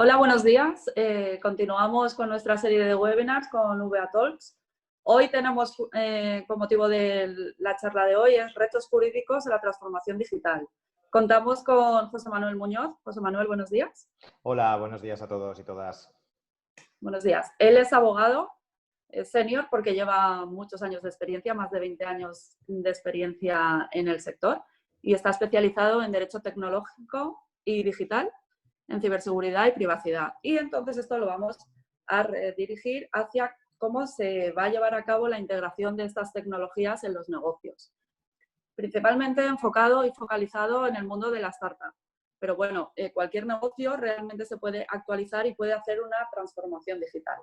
Hola, buenos días. Continuamos con nuestra serie de webinars con VA Talks. Hoy tenemos, con motivo de la charla de hoy, es retos jurídicos de la transformación digital. Contamos con José Manuel Muñoz. José Manuel, buenos días. Hola, buenos días a todos y todas. Buenos días. Él es abogado, es senior porque lleva muchos años de experiencia, más de 20 años de experiencia en el sector, y está especializado en Derecho Tecnológico y Digital, en ciberseguridad y privacidad. Y entonces esto lo vamos a dirigir hacia cómo se va a llevar a cabo la integración de estas tecnologías en los negocios. Principalmente enfocado y focalizado en el mundo de la startup. Pero bueno, cualquier negocio realmente se puede actualizar y puede hacer una transformación digital.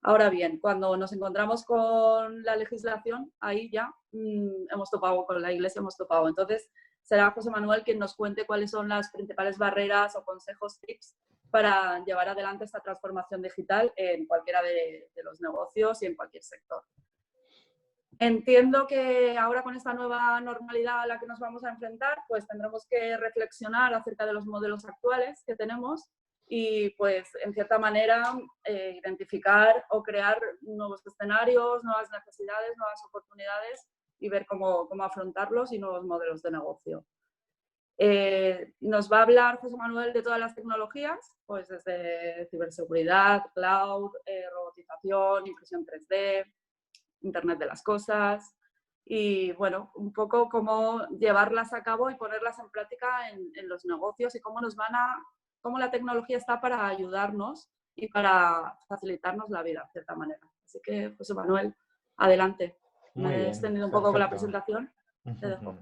Ahora bien, cuando nos encontramos con la legislación, ahí ya hemos topado, con la Iglesia hemos topado. Entonces, será José Manuel quien nos cuente cuáles son las principales barreras o consejos, tips para llevar adelante esta transformación digital en cualquiera de los negocios y en cualquier sector. Entiendo que ahora con esta nueva normalidad a la que nos vamos a enfrentar, pues tendremos que reflexionar acerca de los modelos actuales que tenemos y, pues, en cierta manera, identificar o crear nuevos escenarios, nuevas necesidades, nuevas oportunidades y ver cómo afrontarlos y nuevos modelos de negocio. Nos va a hablar José Manuel de todas las tecnologías, pues desde ciberseguridad, cloud, robotización, impresión 3D, Internet de las cosas y, bueno, un poco cómo llevarlas a cabo y ponerlas en práctica en los negocios y cómo la tecnología está para ayudarnos y para facilitarnos la vida, de cierta manera. Así que, José Manuel, adelante. Muy Me he bien, extendido un poco con la perfecto. presentación. Te dejo.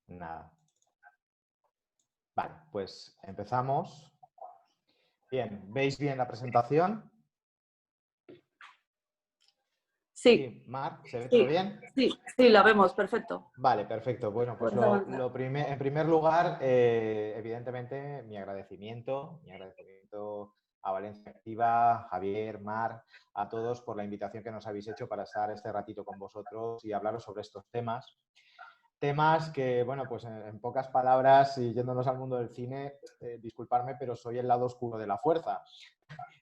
Nada. Vale, pues empezamos. Bien, ¿veis bien la presentación? Sí, Mar, ¿se ve todo sí, bien? sí, la vemos, perfecto. Vale, perfecto. Bueno, pues Puedes avanzar. en primer lugar, evidentemente, mi agradecimiento a Valencia Activa, Javier, Mar, a todos por la invitación que nos habéis hecho para estar este ratito con vosotros y hablaros sobre estos temas. Temas que, bueno, pues en pocas palabras, y yéndonos al mundo del cine, disculparme, pero soy el lado oscuro de la fuerza.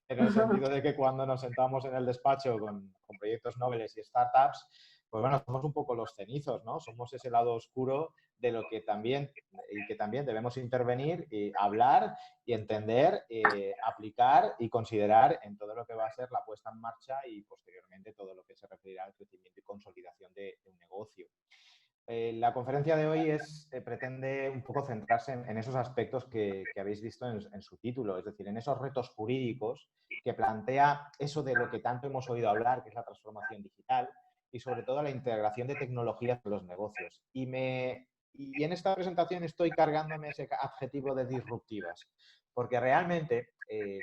En el sentido de que cuando nos sentamos en el despacho con proyectos nobles y startups, pues bueno, somos un poco los cenizos, ¿no? Somos ese lado oscuro de lo que también debemos intervenir y hablar y entender, aplicar y considerar en todo lo que va a ser la puesta en marcha y posteriormente todo lo que se referirá al crecimiento y consolidación de un negocio. La conferencia de hoy pretende un poco centrarse en esos aspectos que habéis visto en su título, es decir, en esos retos jurídicos que plantea eso de lo que tanto hemos oído hablar, que es la transformación digital y sobre todo la integración de tecnologías en los negocios. Y en esta presentación estoy cargándome ese adjetivo de disruptivas, porque realmente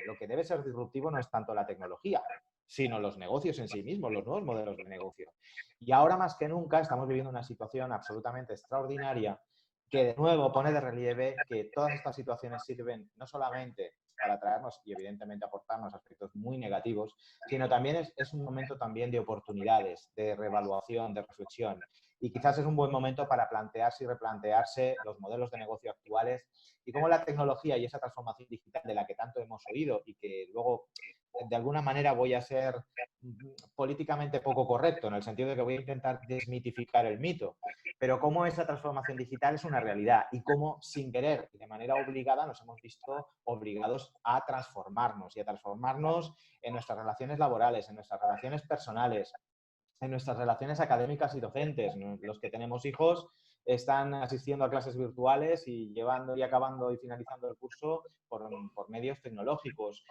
lo que debe ser disruptivo no es tanto la tecnología, sino los negocios en sí mismos, los nuevos modelos de negocio. Y ahora más que nunca estamos viviendo una situación absolutamente extraordinaria que de nuevo pone de relieve que todas estas situaciones sirven no solamente para traernos y evidentemente aportarnos aspectos muy negativos, sino también es un momento también de oportunidades, de reevaluación, de reflexión. Y quizás es un buen momento para plantearse y replantearse los modelos de negocio actuales y cómo la tecnología y esa transformación digital de la que tanto hemos oído y que luego de alguna manera voy a ser políticamente poco correcto, en el sentido de que voy a intentar desmitificar el mito, pero cómo esa transformación digital es una realidad y cómo sin querer y de manera obligada nos hemos visto obligados a transformarnos y a transformarnos en nuestras relaciones laborales, en nuestras relaciones personales, en nuestras relaciones académicas y docentes. Los que tenemos hijos están asistiendo a clases virtuales y llevando y acabando y finalizando el curso por medios tecnológicos.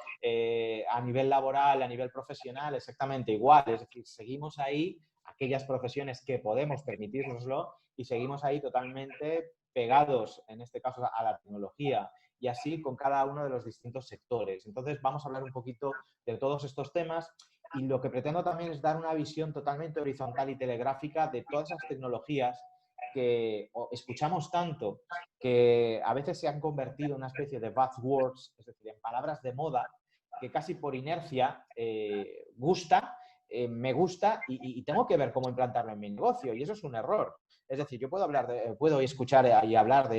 A nivel laboral, a nivel profesional, exactamente igual. Es decir, seguimos ahí aquellas profesiones que podemos permitírnoslo y seguimos ahí totalmente pegados, en este caso, a la tecnología y así con cada uno de los distintos sectores. Entonces, vamos a hablar un poquito de todos estos temas. Y lo que pretendo también es dar una visión totalmente horizontal y telegráfica de todas esas tecnologías que escuchamos tanto, que a veces se han convertido en una especie de buzzwords, es decir, en palabras de moda, que casi por inercia me gusta y tengo que ver cómo implantarlo en mi negocio. Y eso es un error. Es decir, yo puedo escuchar y hablar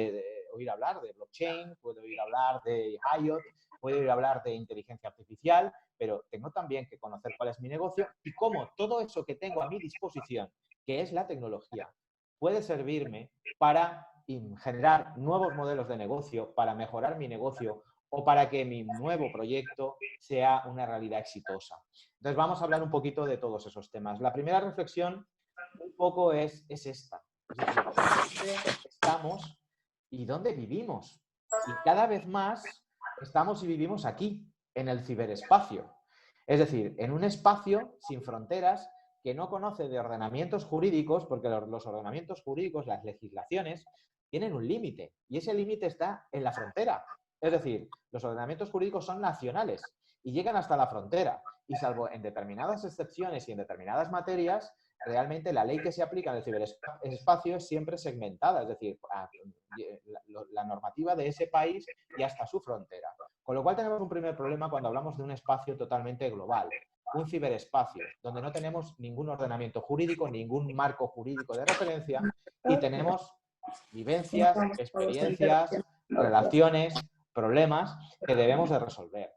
oír hablar de blockchain, puedo oír hablar de IoT, puedo ir a hablar de inteligencia artificial, pero tengo también que conocer cuál es mi negocio y cómo todo eso que tengo a mi disposición, que es la tecnología, puede servirme para generar nuevos modelos de negocio, para mejorar mi negocio o para que mi nuevo proyecto sea una realidad exitosa. Entonces vamos a hablar un poquito de todos esos temas. La primera reflexión un poco es esta. Es decir, ¿dónde estamos y dónde vivimos? Y cada vez más estamos y vivimos aquí, en el ciberespacio. Es decir, en un espacio sin fronteras que no conoce de ordenamientos jurídicos, porque los ordenamientos jurídicos, las legislaciones, tienen un límite y ese límite está en la frontera. Es decir, los ordenamientos jurídicos son nacionales y llegan hasta la frontera y salvo en determinadas excepciones y en determinadas materias, realmente la ley que se aplica en el ciberespacio es siempre segmentada, es decir, la normativa de ese país y hasta su frontera. Con lo cual tenemos un primer problema cuando hablamos de un espacio totalmente global, un ciberespacio, donde no tenemos ningún ordenamiento jurídico, ningún marco jurídico de referencia y tenemos vivencias, experiencias, relaciones, problemas que debemos de resolver.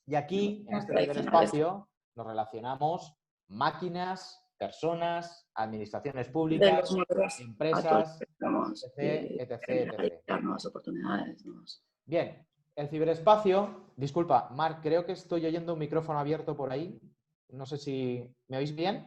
Y aquí, en este ciberespacio, nos relacionamos máquinas, personas, administraciones públicas, empresas, etc. Nuevas oportunidades. Bien, el ciberespacio, disculpa, Marc, creo que estoy oyendo un micrófono abierto por ahí. No sé si me oís bien.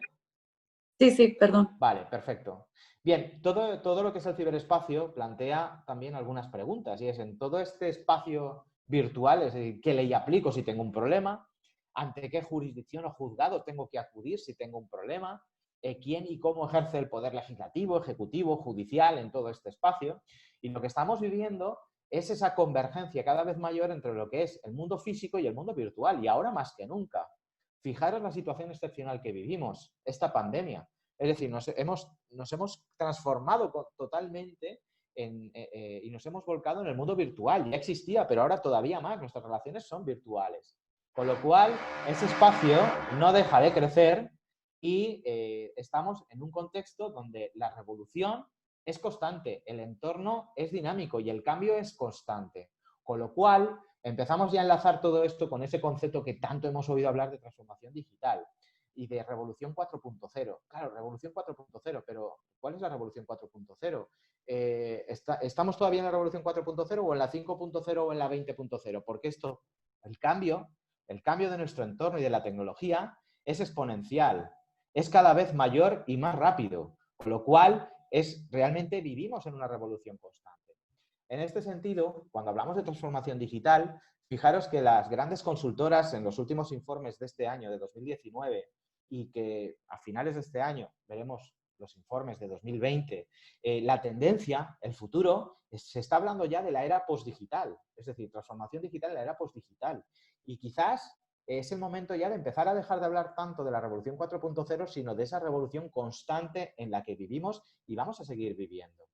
Sí, perdón. Vale, perfecto. Bien, todo lo que es el ciberespacio plantea también algunas preguntas y es en todo este espacio virtual, es decir, ¿qué ley aplico si tengo un problema? ¿Ante qué jurisdicción o juzgado tengo que acudir si tengo un problema? ¿Quién y cómo ejerce el poder legislativo, ejecutivo, judicial en todo este espacio? Y lo que estamos viviendo es esa convergencia cada vez mayor entre lo que es el mundo físico y el mundo virtual y ahora más que nunca. Fijaros la situación excepcional que vivimos, esta pandemia. Es decir, nos hemos transformado totalmente y nos hemos volcado en el mundo virtual. Ya existía, pero ahora todavía más. Nuestras relaciones son virtuales. Con lo cual, ese espacio no deja de crecer y estamos en un contexto donde la revolución es constante, el entorno es dinámico y el cambio es constante. Con lo cual, empezamos ya a enlazar todo esto con ese concepto que tanto hemos oído hablar de transformación digital y de revolución 4.0. Claro, revolución 4.0, pero ¿cuál es la revolución 4.0? ¿Estamos todavía en la revolución 4.0 o en la 5.0 o en la 20.0? Porque el cambio de nuestro entorno y de la tecnología es exponencial, es cada vez mayor y más rápido, con lo cual realmente vivimos en una revolución constante. En este sentido, cuando hablamos de transformación digital, fijaros que las grandes consultoras en los últimos informes de este año, de 2019, y que a finales de este año veremos los informes de 2020, la tendencia, el futuro, se está hablando ya de la era postdigital, es decir, transformación digital en la era postdigital. Y quizás es el momento ya de empezar a dejar de hablar tanto de la revolución 4.0, sino de esa revolución constante en la que vivimos y vamos a seguir viviendo.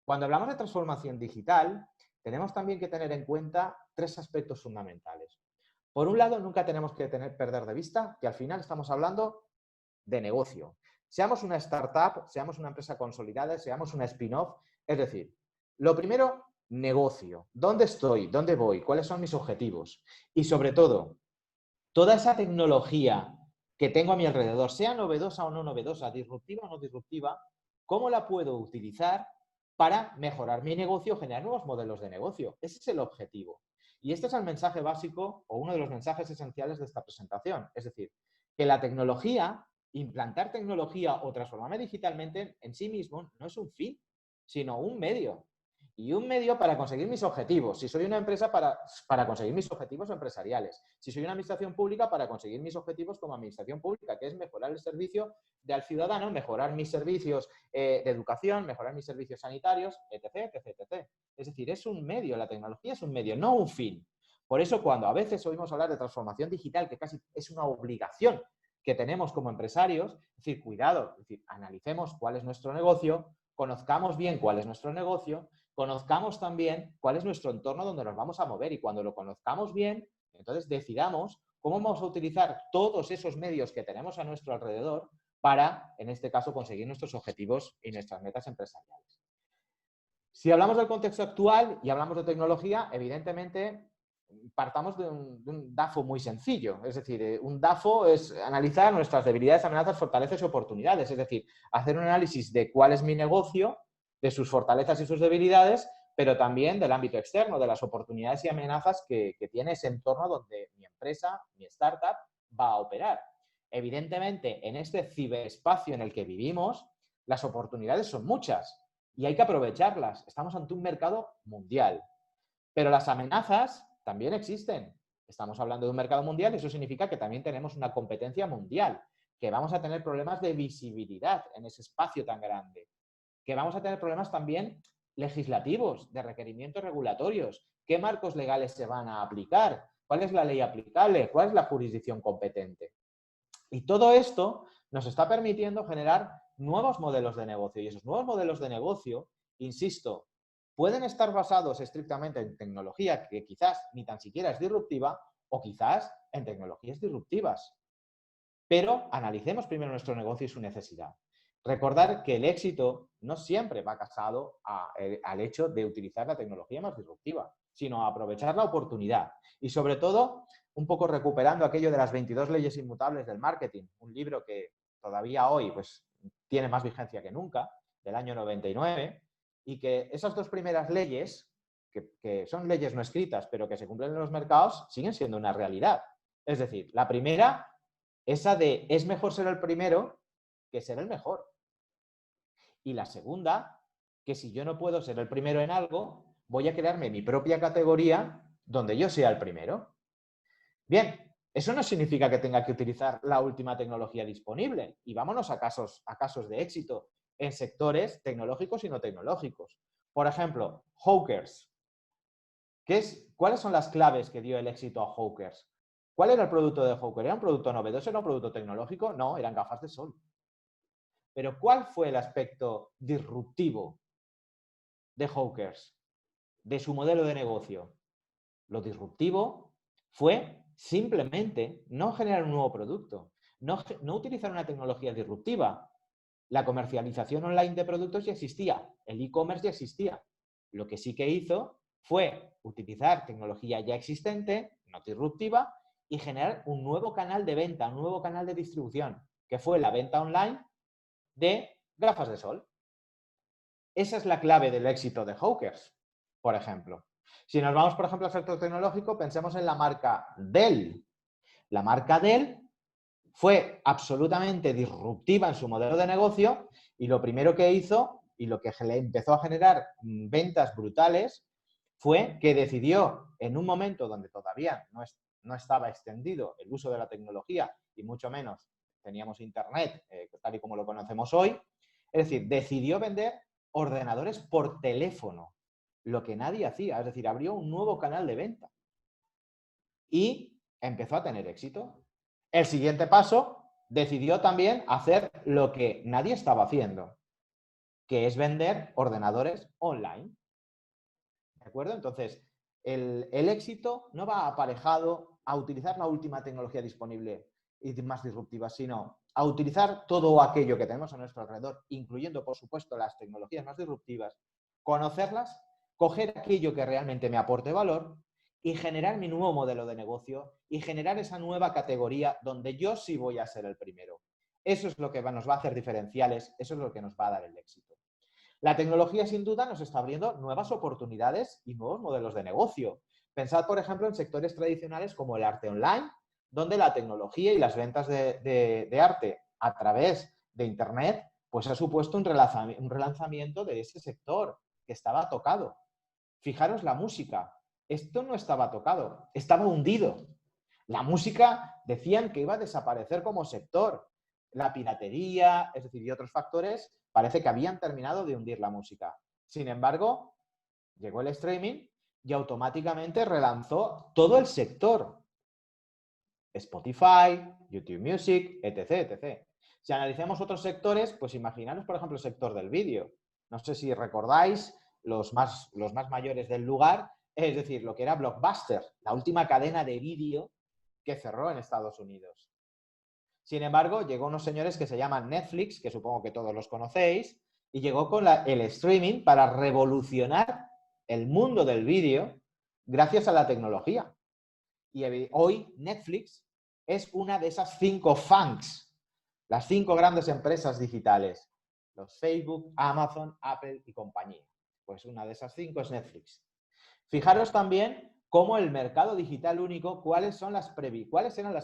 Cuando hablamos de transformación digital, tenemos también que tener en cuenta tres aspectos fundamentales. Por un lado, nunca tenemos que perder de vista que al final estamos hablando de negocio. Seamos una startup, seamos una empresa consolidada, seamos una spin-off. Es decir, lo primero, negocio. ¿Dónde estoy? ¿Dónde voy? ¿Cuáles son mis objetivos? Y sobre todo, toda esa tecnología que tengo a mi alrededor, sea novedosa o no novedosa, disruptiva o no disruptiva, ¿cómo la puedo utilizar para mejorar mi negocio, generar nuevos modelos de negocio? Ese es el objetivo. Y este es el mensaje básico o uno de los mensajes esenciales de esta presentación. Es decir, que la tecnología, implantar tecnología o transformarme digitalmente en sí mismo no es un fin, sino un medio. Y un medio para conseguir mis objetivos. Si soy una empresa, para conseguir mis objetivos empresariales. Si soy una administración pública, para conseguir mis objetivos como administración pública, que es mejorar el servicio al ciudadano, mejorar mis servicios de educación, mejorar mis servicios sanitarios, etc, etc, etc. Es decir, es un medio, la tecnología es un medio, no un fin. Por eso cuando a veces oímos hablar de transformación digital, que casi es una obligación que tenemos como empresarios, es decir, cuidado, es decir, analicemos cuál es nuestro negocio, conozcamos bien cuál es nuestro negocio, conozcamos también cuál es nuestro entorno donde nos vamos a mover y cuando lo conozcamos bien, entonces decidamos cómo vamos a utilizar todos esos medios que tenemos a nuestro alrededor para, en este caso, conseguir nuestros objetivos y nuestras metas empresariales. Si hablamos del contexto actual y hablamos de tecnología, evidentemente partamos de un DAFO muy sencillo. Es decir, un DAFO es analizar nuestras debilidades, amenazas, fortalezas y oportunidades. Es decir, hacer un análisis de cuál es mi negocio, de sus fortalezas y sus debilidades, pero también del ámbito externo, de las oportunidades y amenazas que tiene ese entorno donde mi empresa, mi startup, va a operar. Evidentemente, en este ciberespacio en el que vivimos, las oportunidades son muchas y hay que aprovecharlas. Estamos ante un mercado mundial. Pero las amenazas también existen. Estamos hablando de un mercado mundial y eso significa que también tenemos una competencia mundial, que vamos a tener problemas de visibilidad en ese espacio tan grande, que vamos a tener problemas también legislativos, de requerimientos regulatorios. ¿Qué marcos legales se van a aplicar? ¿Cuál es la ley aplicable? ¿Cuál es la jurisdicción competente? Y todo esto nos está permitiendo generar nuevos modelos de negocio. Y esos nuevos modelos de negocio, insisto, pueden estar basados estrictamente en tecnología que quizás ni tan siquiera es disruptiva o quizás en tecnologías disruptivas. Pero analicemos primero nuestro negocio y su necesidad. Recordar que el éxito no siempre va casado al hecho de utilizar la tecnología más disruptiva, sino a aprovechar la oportunidad. Y sobre todo, un poco recuperando aquello de las 22 leyes inmutables del marketing, un libro que todavía hoy pues, tiene más vigencia que nunca, del año 99, y que esas dos primeras leyes, que son leyes no escritas, pero que se cumplen en los mercados, siguen siendo una realidad. Es decir, la primera, esa de es mejor ser el primero que ser el mejor. Y la segunda, que si yo no puedo ser el primero en algo, voy a crearme mi propia categoría donde yo sea el primero. Bien, eso no significa que tenga que utilizar la última tecnología disponible. Y vámonos a casos de éxito en sectores tecnológicos y no tecnológicos. Por ejemplo, Hawkers. ¿Cuáles son las claves que dio el éxito a Hawkers? ¿Cuál era el producto de Hawkers? ¿Era un producto novedoso? ¿Era un producto tecnológico? No, eran gafas de sol. Pero ¿cuál fue el aspecto disruptivo de Hawkers, de su modelo de negocio? Lo disruptivo fue simplemente no generar un nuevo producto, no utilizar una tecnología disruptiva. La comercialización online de productos ya existía, el e-commerce ya existía. Lo que sí que hizo fue utilizar tecnología ya existente, no disruptiva, y generar un nuevo canal de venta, un nuevo canal de distribución, que fue la venta online de gafas de sol. Esa es la clave del éxito de Hawkers, por ejemplo. Si nos vamos, por ejemplo, al sector tecnológico, pensemos en la marca Dell. La marca Dell fue absolutamente disruptiva en su modelo de negocio y lo primero que hizo y lo que le empezó a generar ventas brutales fue que decidió, en un momento donde todavía no estaba extendido el uso de la tecnología y mucho menos teníamos Internet tal y como lo conocemos hoy, es decir, decidió vender ordenadores por teléfono, lo que nadie hacía, es decir, abrió un nuevo canal de venta y empezó a tener éxito. El siguiente paso, decidió también hacer lo que nadie estaba haciendo, que es vender ordenadores online. ¿De acuerdo? Entonces, el éxito no va aparejado a utilizar la última tecnología disponible y más disruptiva, sino a utilizar todo aquello que tenemos a nuestro alrededor, incluyendo, por supuesto, las tecnologías más disruptivas, conocerlas, coger aquello que realmente me aporte valor y generar mi nuevo modelo de negocio y generar esa nueva categoría donde yo sí voy a ser el primero. Eso es lo que nos va a hacer diferenciales, eso es lo que nos va a dar el éxito. La tecnología, sin duda, nos está abriendo nuevas oportunidades y nuevos modelos de negocio. Pensad, por ejemplo, en sectores tradicionales como el arte online, donde la tecnología y las ventas de arte a través de Internet pues ha supuesto un relanzamiento de ese sector que estaba tocado. Fijaros la música. Esto no estaba tocado, estaba hundido. La música decían que iba a desaparecer como sector. La piratería, es decir, y otros factores, parece que habían terminado de hundir la música. Sin embargo, llegó el streaming y automáticamente relanzó todo el sector. Spotify, YouTube Music, etc, etc. Si analizamos otros sectores, pues imaginaros, por ejemplo, el sector del vídeo. No sé si recordáis los más mayores del lugar, es decir, lo que era Blockbuster, la última cadena de vídeo que cerró en Estados Unidos. Sin embargo, llegó unos señores que se llaman Netflix, que supongo que todos los conocéis, y llegó con el streaming para revolucionar el mundo del vídeo gracias a la tecnología. Y hoy Netflix es una de esas 5 FANGs, las 5 grandes empresas digitales. Los Facebook, Amazon, Apple y compañía. Pues una de esas 5 es Netflix. Fijaros también cómo el mercado digital único, cuáles eran las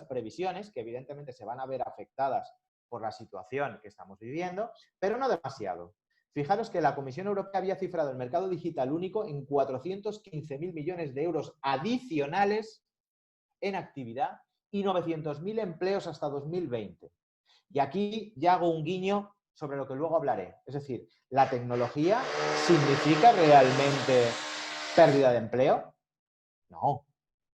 previsiones, que evidentemente se van a ver afectadas por la situación que estamos viviendo, pero no demasiado. Fijaros que la Comisión Europea había cifrado el mercado digital único en 415.000 millones de euros adicionales en actividad y 900.000 empleos hasta 2020. Y aquí ya hago un guiño sobre lo que luego hablaré. Es decir, ¿la tecnología significa realmente pérdida de empleo? No.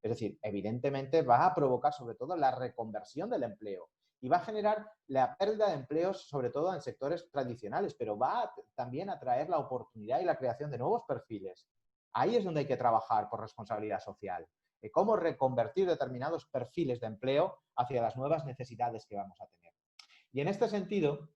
Es decir, evidentemente va a provocar sobre todo la reconversión del empleo y va a generar la pérdida de empleos sobre todo en sectores tradicionales, pero va también a traer la oportunidad y la creación de nuevos perfiles. Ahí es donde hay que trabajar por responsabilidad social. Cómo reconvertir determinados perfiles de empleo hacia las nuevas necesidades que vamos a tener. Y en este sentido,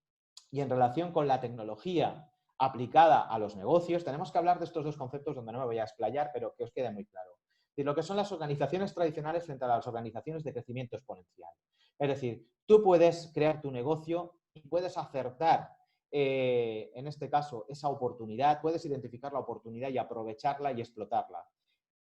y en relación con la tecnología aplicada a los negocios, tenemos que hablar de estos dos conceptos donde no me voy a explayar, pero que os quede muy claro. Es decir, lo que son las organizaciones tradicionales frente a las organizaciones de crecimiento exponencial. Es decir, tú puedes crear tu negocio y puedes acertar, en este caso, esa oportunidad, puedes identificar la oportunidad y aprovecharla y explotarla.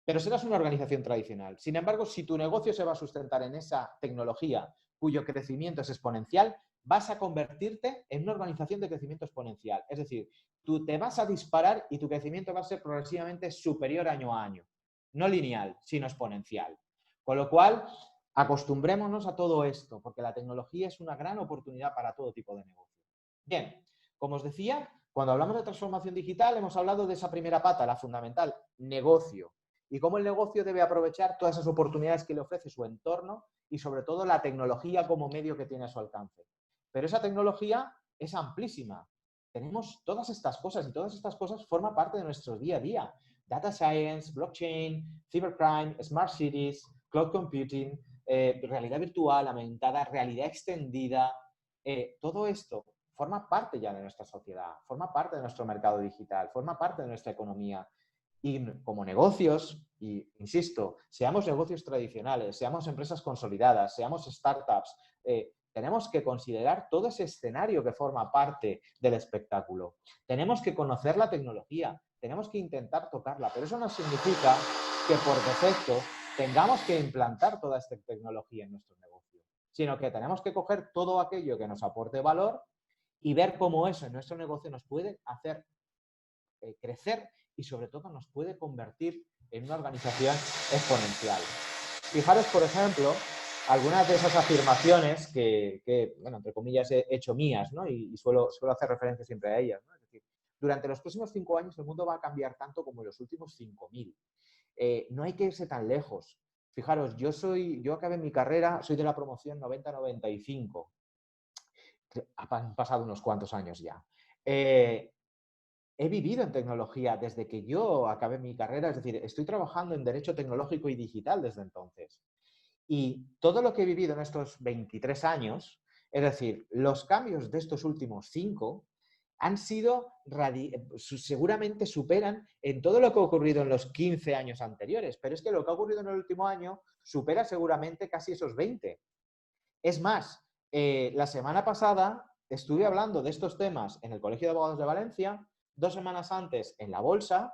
Pero serás una organización tradicional. Sin embargo, si tu negocio se va a sustentar en esa tecnología cuyo crecimiento es exponencial, vas a convertirte en una organización de crecimiento exponencial. Es decir, tú te vas a disparar y tu crecimiento va a ser progresivamente superior año a año. No lineal, sino exponencial. Con lo cual, acostumbrémonos a todo esto, porque la tecnología es una gran oportunidad para todo tipo de negocio. Bien, como os decía, cuando hablamos de transformación digital, hemos hablado de esa primera pata, la fundamental, negocio. Y cómo el negocio debe aprovechar todas esas oportunidades que le ofrece su entorno y sobre todo la tecnología como medio que tiene a su alcance. Pero esa tecnología es amplísima. Tenemos todas estas cosas y todas estas cosas forman parte de nuestro día a día. Data science, blockchain, cybercrime, smart cities, cloud computing, realidad virtual, aumentada, realidad extendida. Todo esto forma parte ya de nuestra sociedad, forma parte de nuestro mercado digital, forma parte de nuestra economía. Y como negocios, y insisto, seamos negocios tradicionales, seamos empresas consolidadas, seamos startups, tenemos que considerar todo ese escenario que forma parte del espectáculo. Tenemos que conocer la tecnología, tenemos que intentar tocarla, pero eso no significa que por defecto tengamos que implantar toda esta tecnología en nuestro negocio, sino que tenemos que coger todo aquello que nos aporte valor y ver cómo eso en nuestro negocio nos puede hacer crecer y sobre todo nos puede convertir en una organización exponencial. Fijaros, por ejemplo, algunas de esas afirmaciones que bueno, entre comillas, he hecho mías, ¿no? Y suelo hacer referencia siempre a ellas, ¿no? Es decir, durante los próximos 5 años el mundo va a cambiar tanto como en los últimos 5.000. No hay que irse tan lejos. Fijaros, yo acabé mi carrera, soy de la promoción 90-95. Han pasado unos cuantos años ya. He vivido en tecnología desde que yo acabé mi carrera, es decir, estoy trabajando en Derecho Tecnológico y Digital desde entonces. Y todo lo que he vivido en estos 23 años, es decir, los cambios de estos últimos 5 han sido, seguramente superan en todo lo que ha ocurrido en los 15 años anteriores, pero es que lo que ha ocurrido en el último año supera seguramente casi esos 20. Es más, la semana pasada estuve hablando de estos temas en el Colegio de Abogados de Valencia, 2 semanas antes en la bolsa,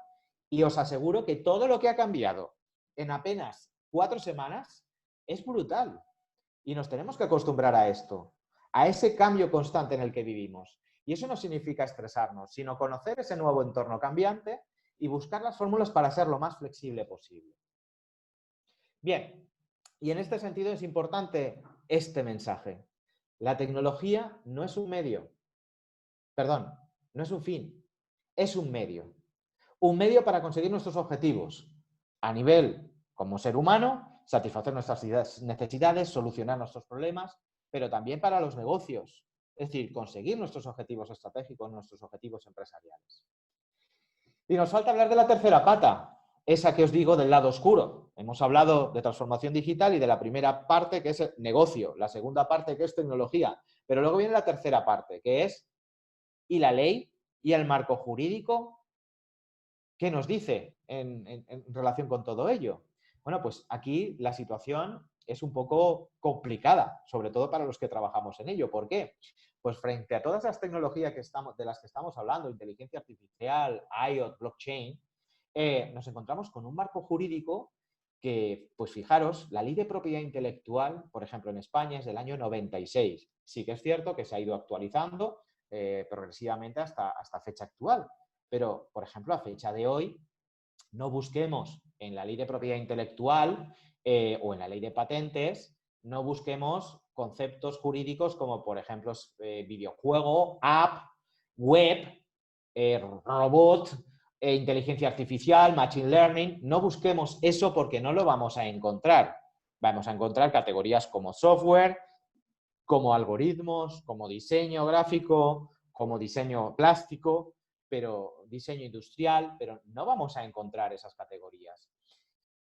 y os aseguro que todo lo que ha cambiado en apenas 4 semanas es brutal. Y nos tenemos que acostumbrar a esto, a ese cambio constante en el que vivimos. Y eso no significa estresarnos, sino conocer ese nuevo entorno cambiante y buscar las fórmulas para ser lo más flexible posible. Bien, y en este sentido es importante este mensaje. La tecnología no es un medio, perdón, no es un fin, es un medio. Un medio para conseguir nuestros objetivos a nivel como ser humano, satisfacer nuestras necesidades, solucionar nuestros problemas, pero también para los negocios, es decir, conseguir nuestros objetivos estratégicos, nuestros objetivos empresariales. Y nos falta hablar de la tercera pata, esa que os digo del lado oscuro. Hemos hablado de transformación digital y de la primera parte, que es el negocio, la segunda parte, que es tecnología, pero luego viene la tercera parte, que es ¿y la ley y el marco jurídico qué nos dice en relación con todo ello? Bueno, pues aquí la situación es un poco complicada, sobre todo para los que trabajamos en ello. ¿Por qué? Pues frente a todas las tecnologías de las que estamos hablando, inteligencia artificial, IoT, blockchain, nos encontramos con un marco jurídico que, pues fijaros, la ley de propiedad intelectual, por ejemplo, en España es del año 96. Sí que es cierto que se ha ido actualizando progresivamente hasta fecha actual. Pero, por ejemplo, a fecha de hoy, no busquemos en la ley de propiedad intelectual o en la ley de patentes, no busquemos conceptos jurídicos como, por ejemplo, videojuego, app, web, robot, inteligencia artificial, machine learning. No busquemos eso porque no lo vamos a encontrar. Vamos a encontrar categorías como software, como algoritmos, como diseño gráfico, como diseño plástico, pero diseño industrial, pero no vamos a encontrar esas categorías.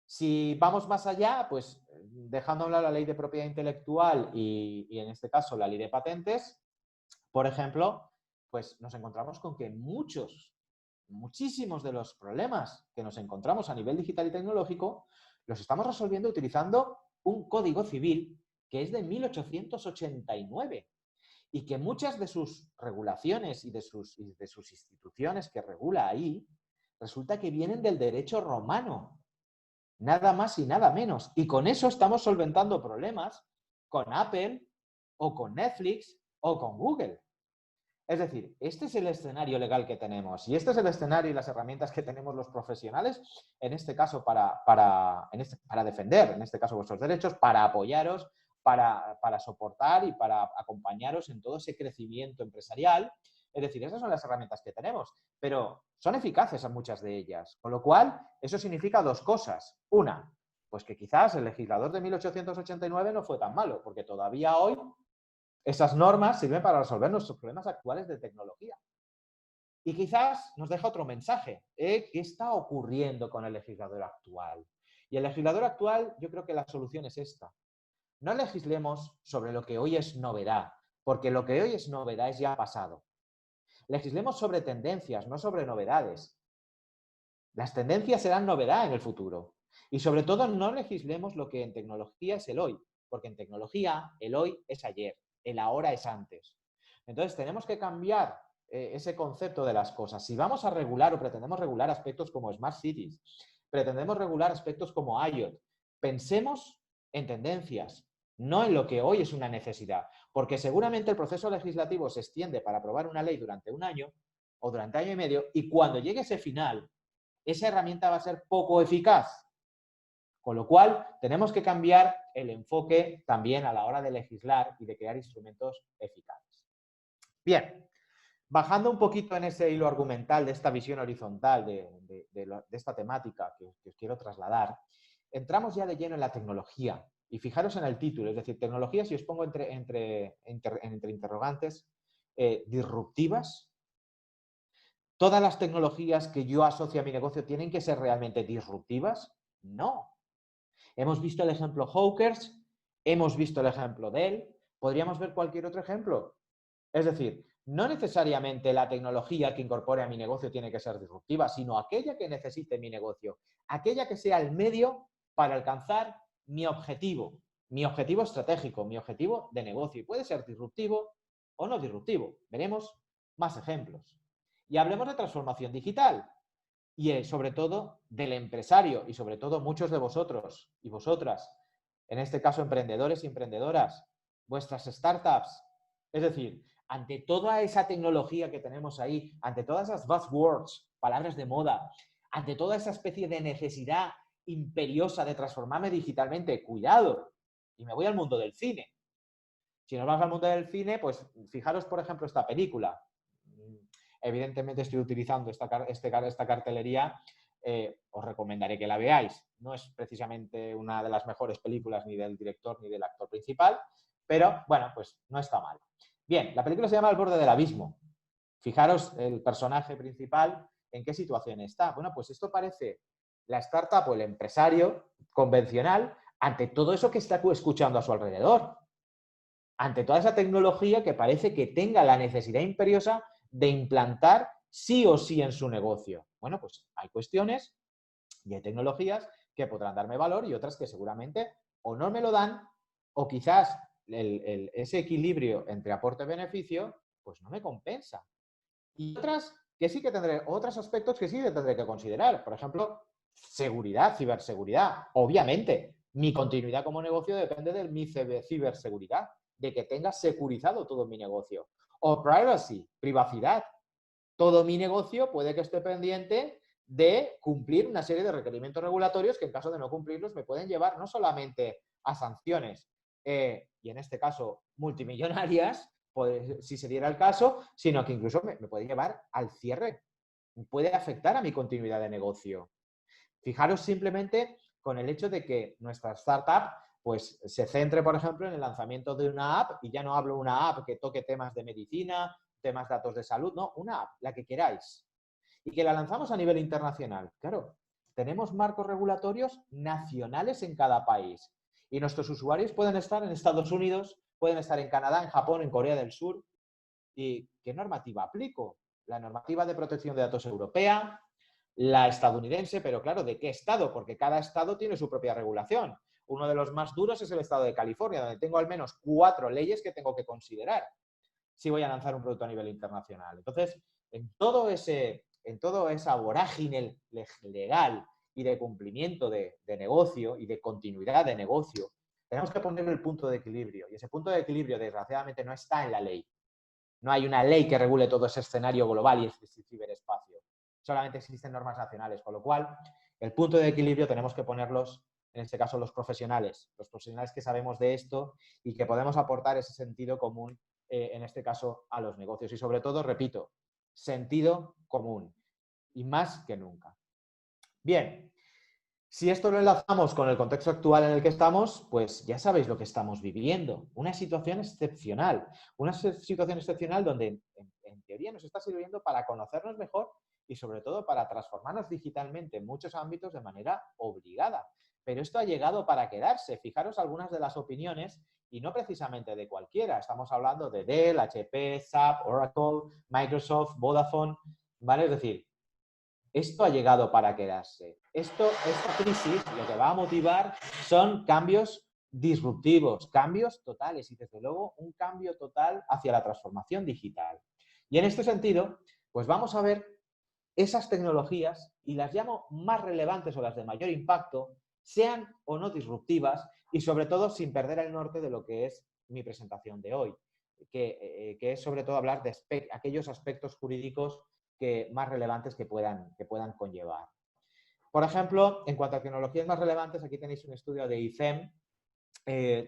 Si vamos más allá, pues dejando a un lado la ley de propiedad intelectual y en este caso la ley de patentes, por ejemplo, pues nos encontramos con que muchísimos de los problemas que nos encontramos a nivel digital y tecnológico los estamos resolviendo utilizando un código civil que es de 1889 y que muchas de sus regulaciones y de sus instituciones que regula ahí, resulta que vienen del derecho romano. Nada más y nada menos. Y con eso estamos solventando problemas con Apple o con Netflix o con Google. Es decir, este es el escenario legal que tenemos y este es el escenario y las herramientas que tenemos los profesionales, en este caso para defender, en este caso, vuestros derechos, para apoyaros, para soportar y para acompañaros en todo ese crecimiento empresarial. Es decir, esas son las herramientas que tenemos, pero son eficaces a muchas de ellas. Con lo cual, eso significa dos cosas. Una, pues que quizás el legislador de 1889 no fue tan malo, porque todavía hoy esas normas sirven para resolver nuestros problemas actuales de tecnología. Y quizás nos deja otro mensaje. ¿Qué está ocurriendo con el legislador actual? Y el legislador actual, yo creo que la solución es esta. No legislemos sobre lo que hoy es novedad, porque lo que hoy es novedad es ya pasado. Legislemos sobre tendencias, no sobre novedades. Las tendencias serán novedad en el futuro. Y sobre todo no legislemos lo que en tecnología es el hoy, porque en tecnología el hoy es ayer, el ahora es antes. Entonces tenemos que cambiar ese concepto de las cosas. Si vamos a regular o pretendemos regular aspectos como Smart Cities, pretendemos regular aspectos como IoT, pensemos en tendencias, no en lo que hoy es una necesidad, porque seguramente el proceso legislativo se extiende para aprobar una ley durante un año o durante año y medio y cuando llegue ese final, esa herramienta va a ser poco eficaz. Con lo cual, tenemos que cambiar el enfoque también a la hora de legislar y de crear instrumentos eficaces. Bien, bajando un poquito en ese hilo argumental de esta visión horizontal de esta temática que os quiero trasladar, entramos ya de lleno en la tecnología. Y fijaros en el título, es decir, tecnología, si os pongo entre interrogantes, disruptivas. ¿Todas las tecnologías que yo asocio a mi negocio tienen que ser realmente disruptivas? No. Hemos visto el ejemplo Hawkers, hemos visto el ejemplo Dell, podríamos ver cualquier otro ejemplo. Es decir, no necesariamente la tecnología que incorpore a mi negocio tiene que ser disruptiva, sino aquella que necesite mi negocio, aquella que sea el medio para alcanzar mi objetivo estratégico, mi objetivo de negocio. Y puede ser disruptivo o no disruptivo. Veremos más ejemplos. Y hablemos de transformación digital y sobre todo del empresario y sobre todo muchos de vosotros y vosotras, en este caso emprendedores y emprendedoras, vuestras startups. Es decir, ante toda esa tecnología que tenemos ahí, ante todas esas buzzwords, palabras de moda, ante toda esa especie de necesidad imperiosa de transformarme digitalmente, cuidado, y me voy al mundo del cine. Si nos vamos al mundo del cine, pues fijaros, por ejemplo, esta película. Evidentemente estoy utilizando esta cartelería, os recomendaré que la veáis. No es precisamente una de las mejores películas ni del director ni del actor principal, pero bueno, pues no está mal. Bien, la película se llama Al borde del abismo. Fijaros el personaje principal, ¿en qué situación está? Bueno, pues esto parece la startup o el empresario convencional ante todo eso que está escuchando a su alrededor. Ante toda esa tecnología que parece que tenga la necesidad imperiosa de implantar sí o sí en su negocio. Bueno, pues hay cuestiones y hay tecnologías que podrán darme valor y otras que seguramente o no me lo dan o quizás ese equilibrio entre aporte-beneficio pues no me compensa. Y otras que sí que tendré, otros aspectos que sí que tendré que considerar. Por ejemplo, seguridad, ciberseguridad. Obviamente, mi continuidad como negocio depende de mi ciberseguridad, de que tenga securizado todo mi negocio. O privacy, privacidad. Todo mi negocio puede que esté pendiente de cumplir una serie de requerimientos regulatorios que en caso de no cumplirlos me pueden llevar no solamente a sanciones, y en este caso multimillonarias, pues, si se diera el caso, sino que incluso me puede llevar al cierre, puede afectar a mi continuidad de negocio. Fijaros simplemente con el hecho de que nuestra startup pues, se centre, por ejemplo, en el lanzamiento de una app, y ya no hablo de una app que toque temas de medicina, temas de datos de salud, no, una app, la que queráis, y que la lanzamos a nivel internacional. Claro, tenemos marcos regulatorios nacionales en cada país y nuestros usuarios pueden estar en Estados Unidos, pueden estar en Canadá, en Japón, en Corea del Sur. ¿Y qué normativa aplico? La normativa de protección de datos europea, la estadounidense, pero claro, ¿de qué estado? Porque cada estado tiene su propia regulación. Uno de los más duros es el estado de California, donde tengo al menos 4 leyes que tengo que considerar si voy a lanzar un producto a nivel internacional. Entonces, en toda esa vorágine legal y de cumplimiento de negocio y de continuidad de negocio, tenemos que poner el punto de equilibrio. Y ese punto de equilibrio, desgraciadamente, no está en la ley. No hay una ley que regule todo ese escenario global y ese ciberespacio. Solamente existen normas nacionales, con lo cual el punto de equilibrio tenemos que ponerlos, en este caso, los profesionales que sabemos de esto y que podemos aportar ese sentido común, en este caso, a los negocios. Y sobre todo, repito, sentido común. Y más que nunca. Bien, si esto lo enlazamos con el contexto actual en el que estamos, pues ya sabéis lo que estamos viviendo. Una situación excepcional. Una situación excepcional donde, en teoría, nos está sirviendo para conocernos mejor y, sobre todo, para transformarnos digitalmente en muchos ámbitos de manera obligada. Pero esto ha llegado para quedarse. Fijaros algunas de las opiniones, y no precisamente de cualquiera. Estamos hablando de Dell, HP, SAP, Oracle, Microsoft, Vodafone, ¿vale? Es decir, esto ha llegado para quedarse. Esta crisis lo que va a motivar son cambios disruptivos, cambios totales y, desde luego, un cambio total hacia la transformación digital. Y en este sentido, pues vamos a ver esas tecnologías, y las llamo más relevantes o las de mayor impacto, sean o no disruptivas y, sobre todo, sin perder el norte de lo que es mi presentación de hoy, que es sobre todo hablar de aquellos aspectos jurídicos más relevantes que puedan conllevar. Por ejemplo, en cuanto a tecnologías más relevantes, aquí tenéis un estudio de ICEM,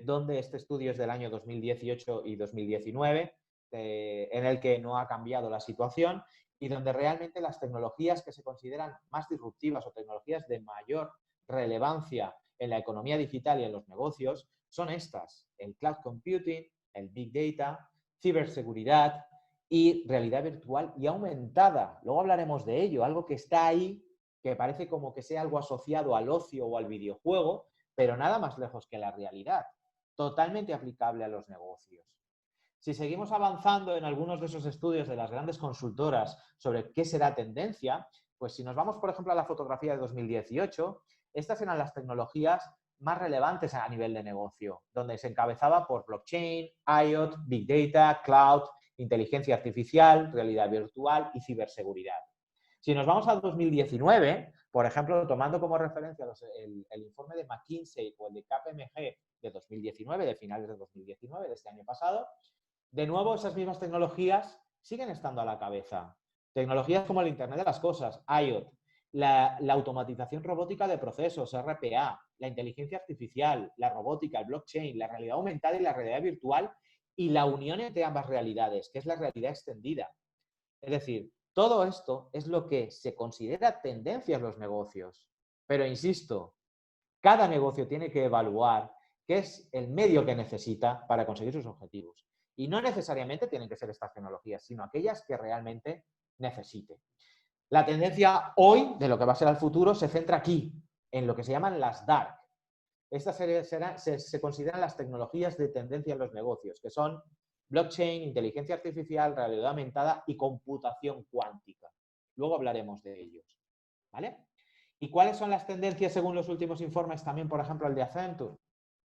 donde este estudio es del año 2018 y 2019, en el que no ha cambiado la situación y donde realmente las tecnologías que se consideran más disruptivas o tecnologías de mayor relevancia en la economía digital y en los negocios son estas: el cloud computing, el big data, ciberseguridad y realidad virtual y aumentada. Luego hablaremos de ello, algo que está ahí, que parece como que sea algo asociado al ocio o al videojuego, pero nada más lejos que la realidad, totalmente aplicable a los negocios. Si seguimos avanzando en algunos de esos estudios de las grandes consultoras sobre qué será tendencia, pues si nos vamos, por ejemplo, a la fotografía de 2018, estas eran las tecnologías más relevantes a nivel de negocio, donde se encabezaba por blockchain, IoT, big data, cloud, inteligencia artificial, realidad virtual y ciberseguridad. Si nos vamos al 2019, por ejemplo, tomando como referencia el informe de McKinsey o el de KPMG de 2019, de finales de 2019, de este año pasado, de nuevo esas mismas tecnologías siguen estando a la cabeza. Tecnologías como el Internet de las Cosas, IoT, la automatización robótica de procesos, RPA, la inteligencia artificial, la robótica, el blockchain, la realidad aumentada y la realidad virtual, y la unión entre ambas realidades, que es la realidad extendida. Es decir, todo esto es lo que se considera tendencia en los negocios. Pero insisto, cada negocio tiene que evaluar qué es el medio que necesita para conseguir sus objetivos. Y no necesariamente tienen que ser estas tecnologías, sino aquellas que realmente necesite. La tendencia hoy, de lo que va a ser el futuro, se centra aquí, en lo que se llaman las DARK. Estas se consideran las tecnologías de tendencia en los negocios, que son blockchain, inteligencia artificial, realidad aumentada y computación cuántica. Luego hablaremos de ellos, ¿vale? ¿Y cuáles son las tendencias según los últimos informes también, por ejemplo, el de Accenture?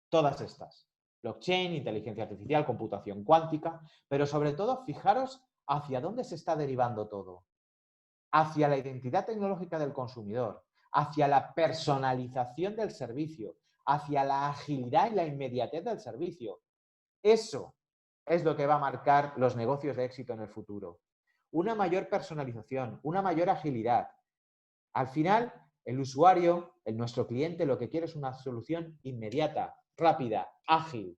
Todas estas. Blockchain, inteligencia artificial, computación cuántica, pero sobre todo, fijaros hacia dónde se está derivando todo. Hacia la identidad tecnológica del consumidor, hacia la personalización del servicio, hacia la agilidad y la inmediatez del servicio. Eso es lo que va a marcar los negocios de éxito en el futuro. Una mayor personalización, una mayor agilidad. Al final, el usuario, nuestro cliente, lo que quiere es una solución inmediata, rápida, ágil.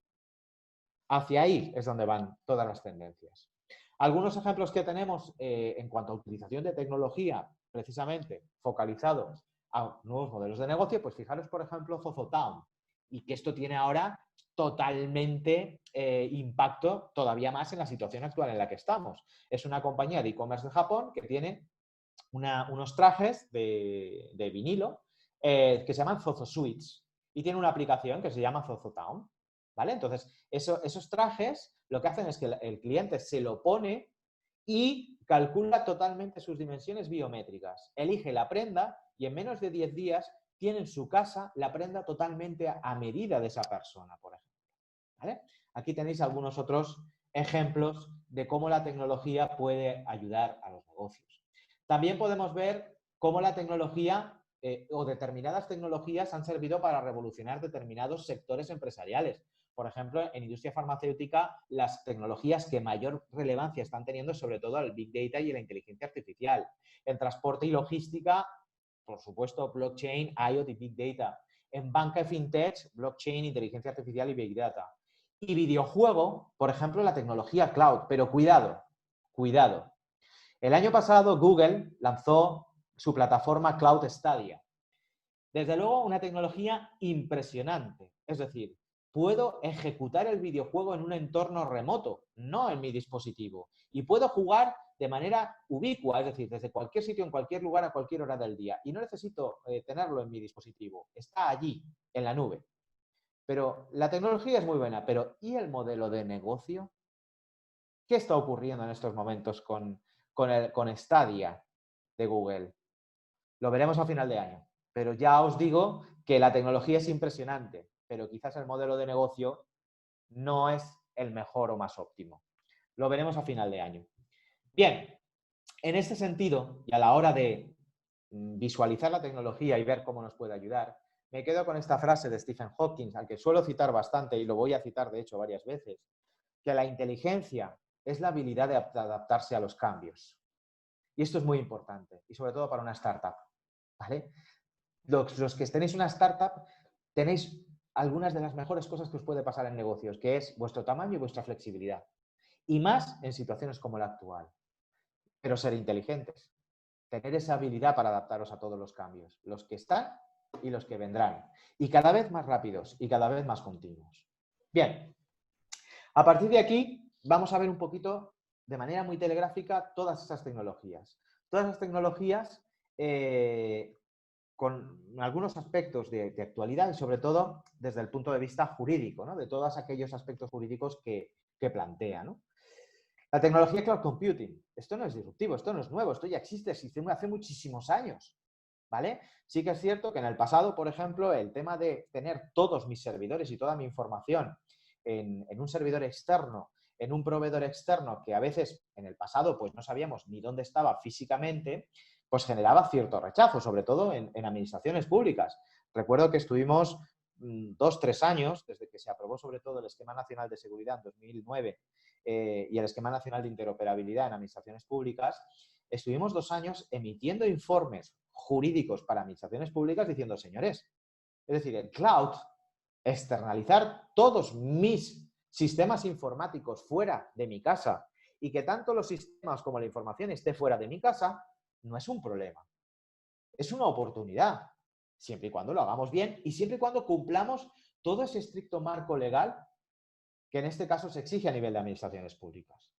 Hacia ahí es donde van todas las tendencias. Algunos ejemplos que tenemos en cuanto a utilización de tecnología, precisamente focalizados a nuevos modelos de negocio, pues fijaros, por ejemplo, ZozoTown, y que esto tiene ahora totalmente impacto todavía más en la situación actual en la que estamos. Es una compañía de e-commerce de Japón que tiene unos trajes de vinilo que se llaman Zozo Suites y tiene una aplicación que se llama ZozoTown. ¿Vale? Entonces, esos trajes lo que hacen es que el cliente se lo pone y calcula totalmente sus dimensiones biométricas. Elige la prenda y en menos de 10 días tiene en su casa la prenda totalmente a medida de esa persona, por ejemplo. ¿Vale? Aquí tenéis algunos otros ejemplos de cómo la tecnología puede ayudar a los negocios. También podemos ver cómo la tecnología o determinadas tecnologías han servido para revolucionar determinados sectores empresariales. Por ejemplo, en industria farmacéutica, las tecnologías que mayor relevancia están teniendo, sobre todo el Big Data y la inteligencia artificial. En transporte y logística, por supuesto, blockchain, IoT y Big Data. En banca y fintech, blockchain, inteligencia artificial y Big Data. Y videojuego, por ejemplo, la tecnología cloud. Pero cuidado, cuidado. El año pasado Google lanzó su plataforma Cloud Stadia. Desde luego, una tecnología impresionante. Es decir, puedo ejecutar el videojuego en un entorno remoto, no en mi dispositivo. Y puedo jugar de manera ubicua, es decir, desde cualquier sitio, en cualquier lugar, a cualquier hora del día. Y no necesito tenerlo en mi dispositivo. Está allí, en la nube. Pero la tecnología es muy buena, pero ¿y el modelo de negocio? ¿Qué está ocurriendo en estos momentos con Stadia de Google? Lo veremos a final de año. Pero ya os digo que la tecnología es impresionante, pero quizás el modelo de negocio no es el mejor o más óptimo. Lo veremos a final de año. Bien, en este sentido, y a la hora de visualizar la tecnología y ver cómo nos puede ayudar, me quedo con esta frase de Stephen Hawking, al que suelo citar bastante y lo voy a citar de hecho varias veces, que la inteligencia es la habilidad de adaptarse a los cambios. Y esto es muy importante, y sobre todo para una startup. ¿Vale? Los que tenéis una startup, tenéis algunas de las mejores cosas que os puede pasar en negocios, que es vuestro tamaño y vuestra flexibilidad. Y más en situaciones como la actual. Pero ser inteligentes. Tener esa habilidad para adaptaros a todos los cambios. Los que están y los que vendrán. Y cada vez más rápidos y cada vez más continuos. Bien. A partir de aquí, vamos a ver un poquito, de manera muy telegráfica, todas esas tecnologías. Todas las tecnologías con algunos aspectos de actualidad y sobre todo desde el punto de vista jurídico, ¿no? De todos aquellos aspectos jurídicos que plantea, ¿no? La tecnología cloud computing, esto no es disruptivo, esto no es nuevo, esto ya existe hace muchísimos años, ¿vale? Sí que es cierto que en el pasado, por ejemplo, el tema de tener todos mis servidores y toda mi información en un servidor externo, en un proveedor externo que a veces en el pasado pues no sabíamos ni dónde estaba físicamente, pues generaba cierto rechazo, sobre todo en administraciones públicas. Recuerdo que estuvimos 2-3 años, desde que se aprobó sobre todo el Esquema Nacional de Seguridad en 2009 y el Esquema Nacional de Interoperabilidad en Administraciones Públicas, estuvimos 2 años emitiendo informes jurídicos para administraciones públicas diciendo, señores, es decir, el cloud, externalizar todos mis sistemas informáticos fuera de mi casa y que tanto los sistemas como la información esté fuera de mi casa, no es un problema. Es una oportunidad, siempre y cuando lo hagamos bien y siempre y cuando cumplamos todo ese estricto marco legal que en este caso se exige a nivel de administraciones públicas.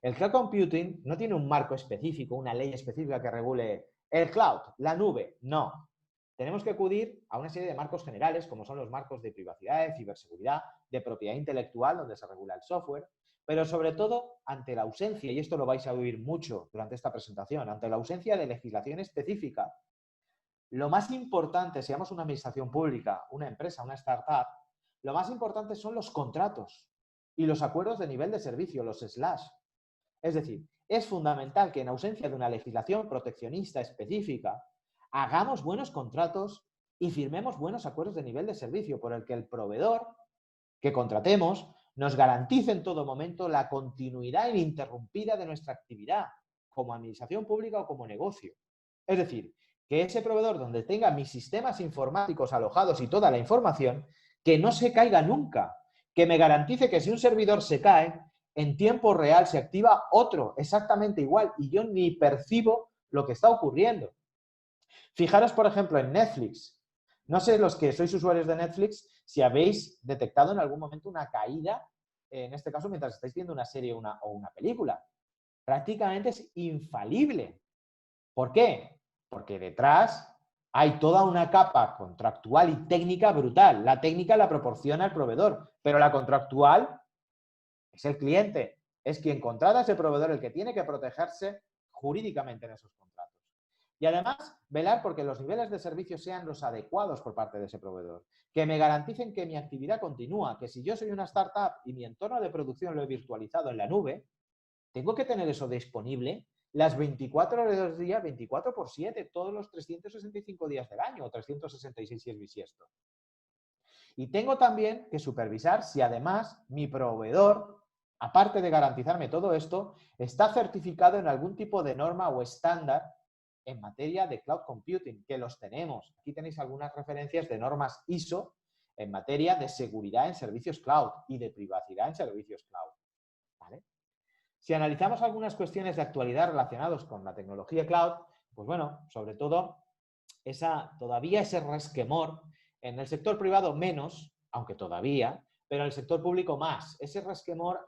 El cloud computing no tiene un marco específico, una ley específica que regule el cloud, la nube, no. Tenemos que acudir a una serie de marcos generales, como son los marcos de privacidad, de ciberseguridad, de propiedad intelectual, donde se regula el software, pero sobre todo ante la ausencia, y esto lo vais a oír mucho durante esta presentación, ante la ausencia de legislación específica lo más importante, seamos una administración pública, una empresa, una startup, lo más importante son los contratos y los acuerdos de nivel de servicio, los slash. Es decir, es fundamental que en ausencia de una legislación proteccionista específica, hagamos buenos contratos y firmemos buenos acuerdos de nivel de servicio por el que el proveedor que contratemos nos garantice en todo momento la continuidad ininterrumpida de nuestra actividad como administración pública o como negocio. Es decir, que ese proveedor donde tenga mis sistemas informáticos alojados y toda la información, que no se caiga nunca, que me garantice que si un servidor se cae, en tiempo real se activa otro exactamente igual y yo ni percibo lo que está ocurriendo. Fijaros, por ejemplo, en Netflix. No sé los que sois usuarios de Netflix si habéis detectado en algún momento una caída, en este caso mientras estáis viendo una serie o una película. Prácticamente es infalible. ¿Por qué? Porque detrás hay toda una capa contractual y técnica brutal. La técnica la proporciona el proveedor, pero la contractual es el cliente. Es quien contrata a ese proveedor el que tiene que protegerse jurídicamente en esos contratos. Y además, velar porque los niveles de servicio sean los adecuados por parte de ese proveedor. Que me garanticen que mi actividad continúa, que si yo soy una startup y mi entorno de producción lo he virtualizado en la nube, tengo que tener eso disponible las 24 horas del día, 24/7, todos los 365 días del año, o 366 si es bisiesto. Y tengo también que supervisar si además mi proveedor, aparte de garantizarme todo esto, está certificado en algún tipo de norma o estándar en materia de cloud computing, que los tenemos. Aquí tenéis algunas referencias de normas ISO en materia de seguridad en servicios cloud y de privacidad en servicios cloud. ¿Vale? Si analizamos algunas cuestiones de actualidad relacionadas con la tecnología cloud, pues bueno, sobre todo todavía ese resquemor, en el sector privado menos, aunque todavía, pero en el sector público más. Ese resquemor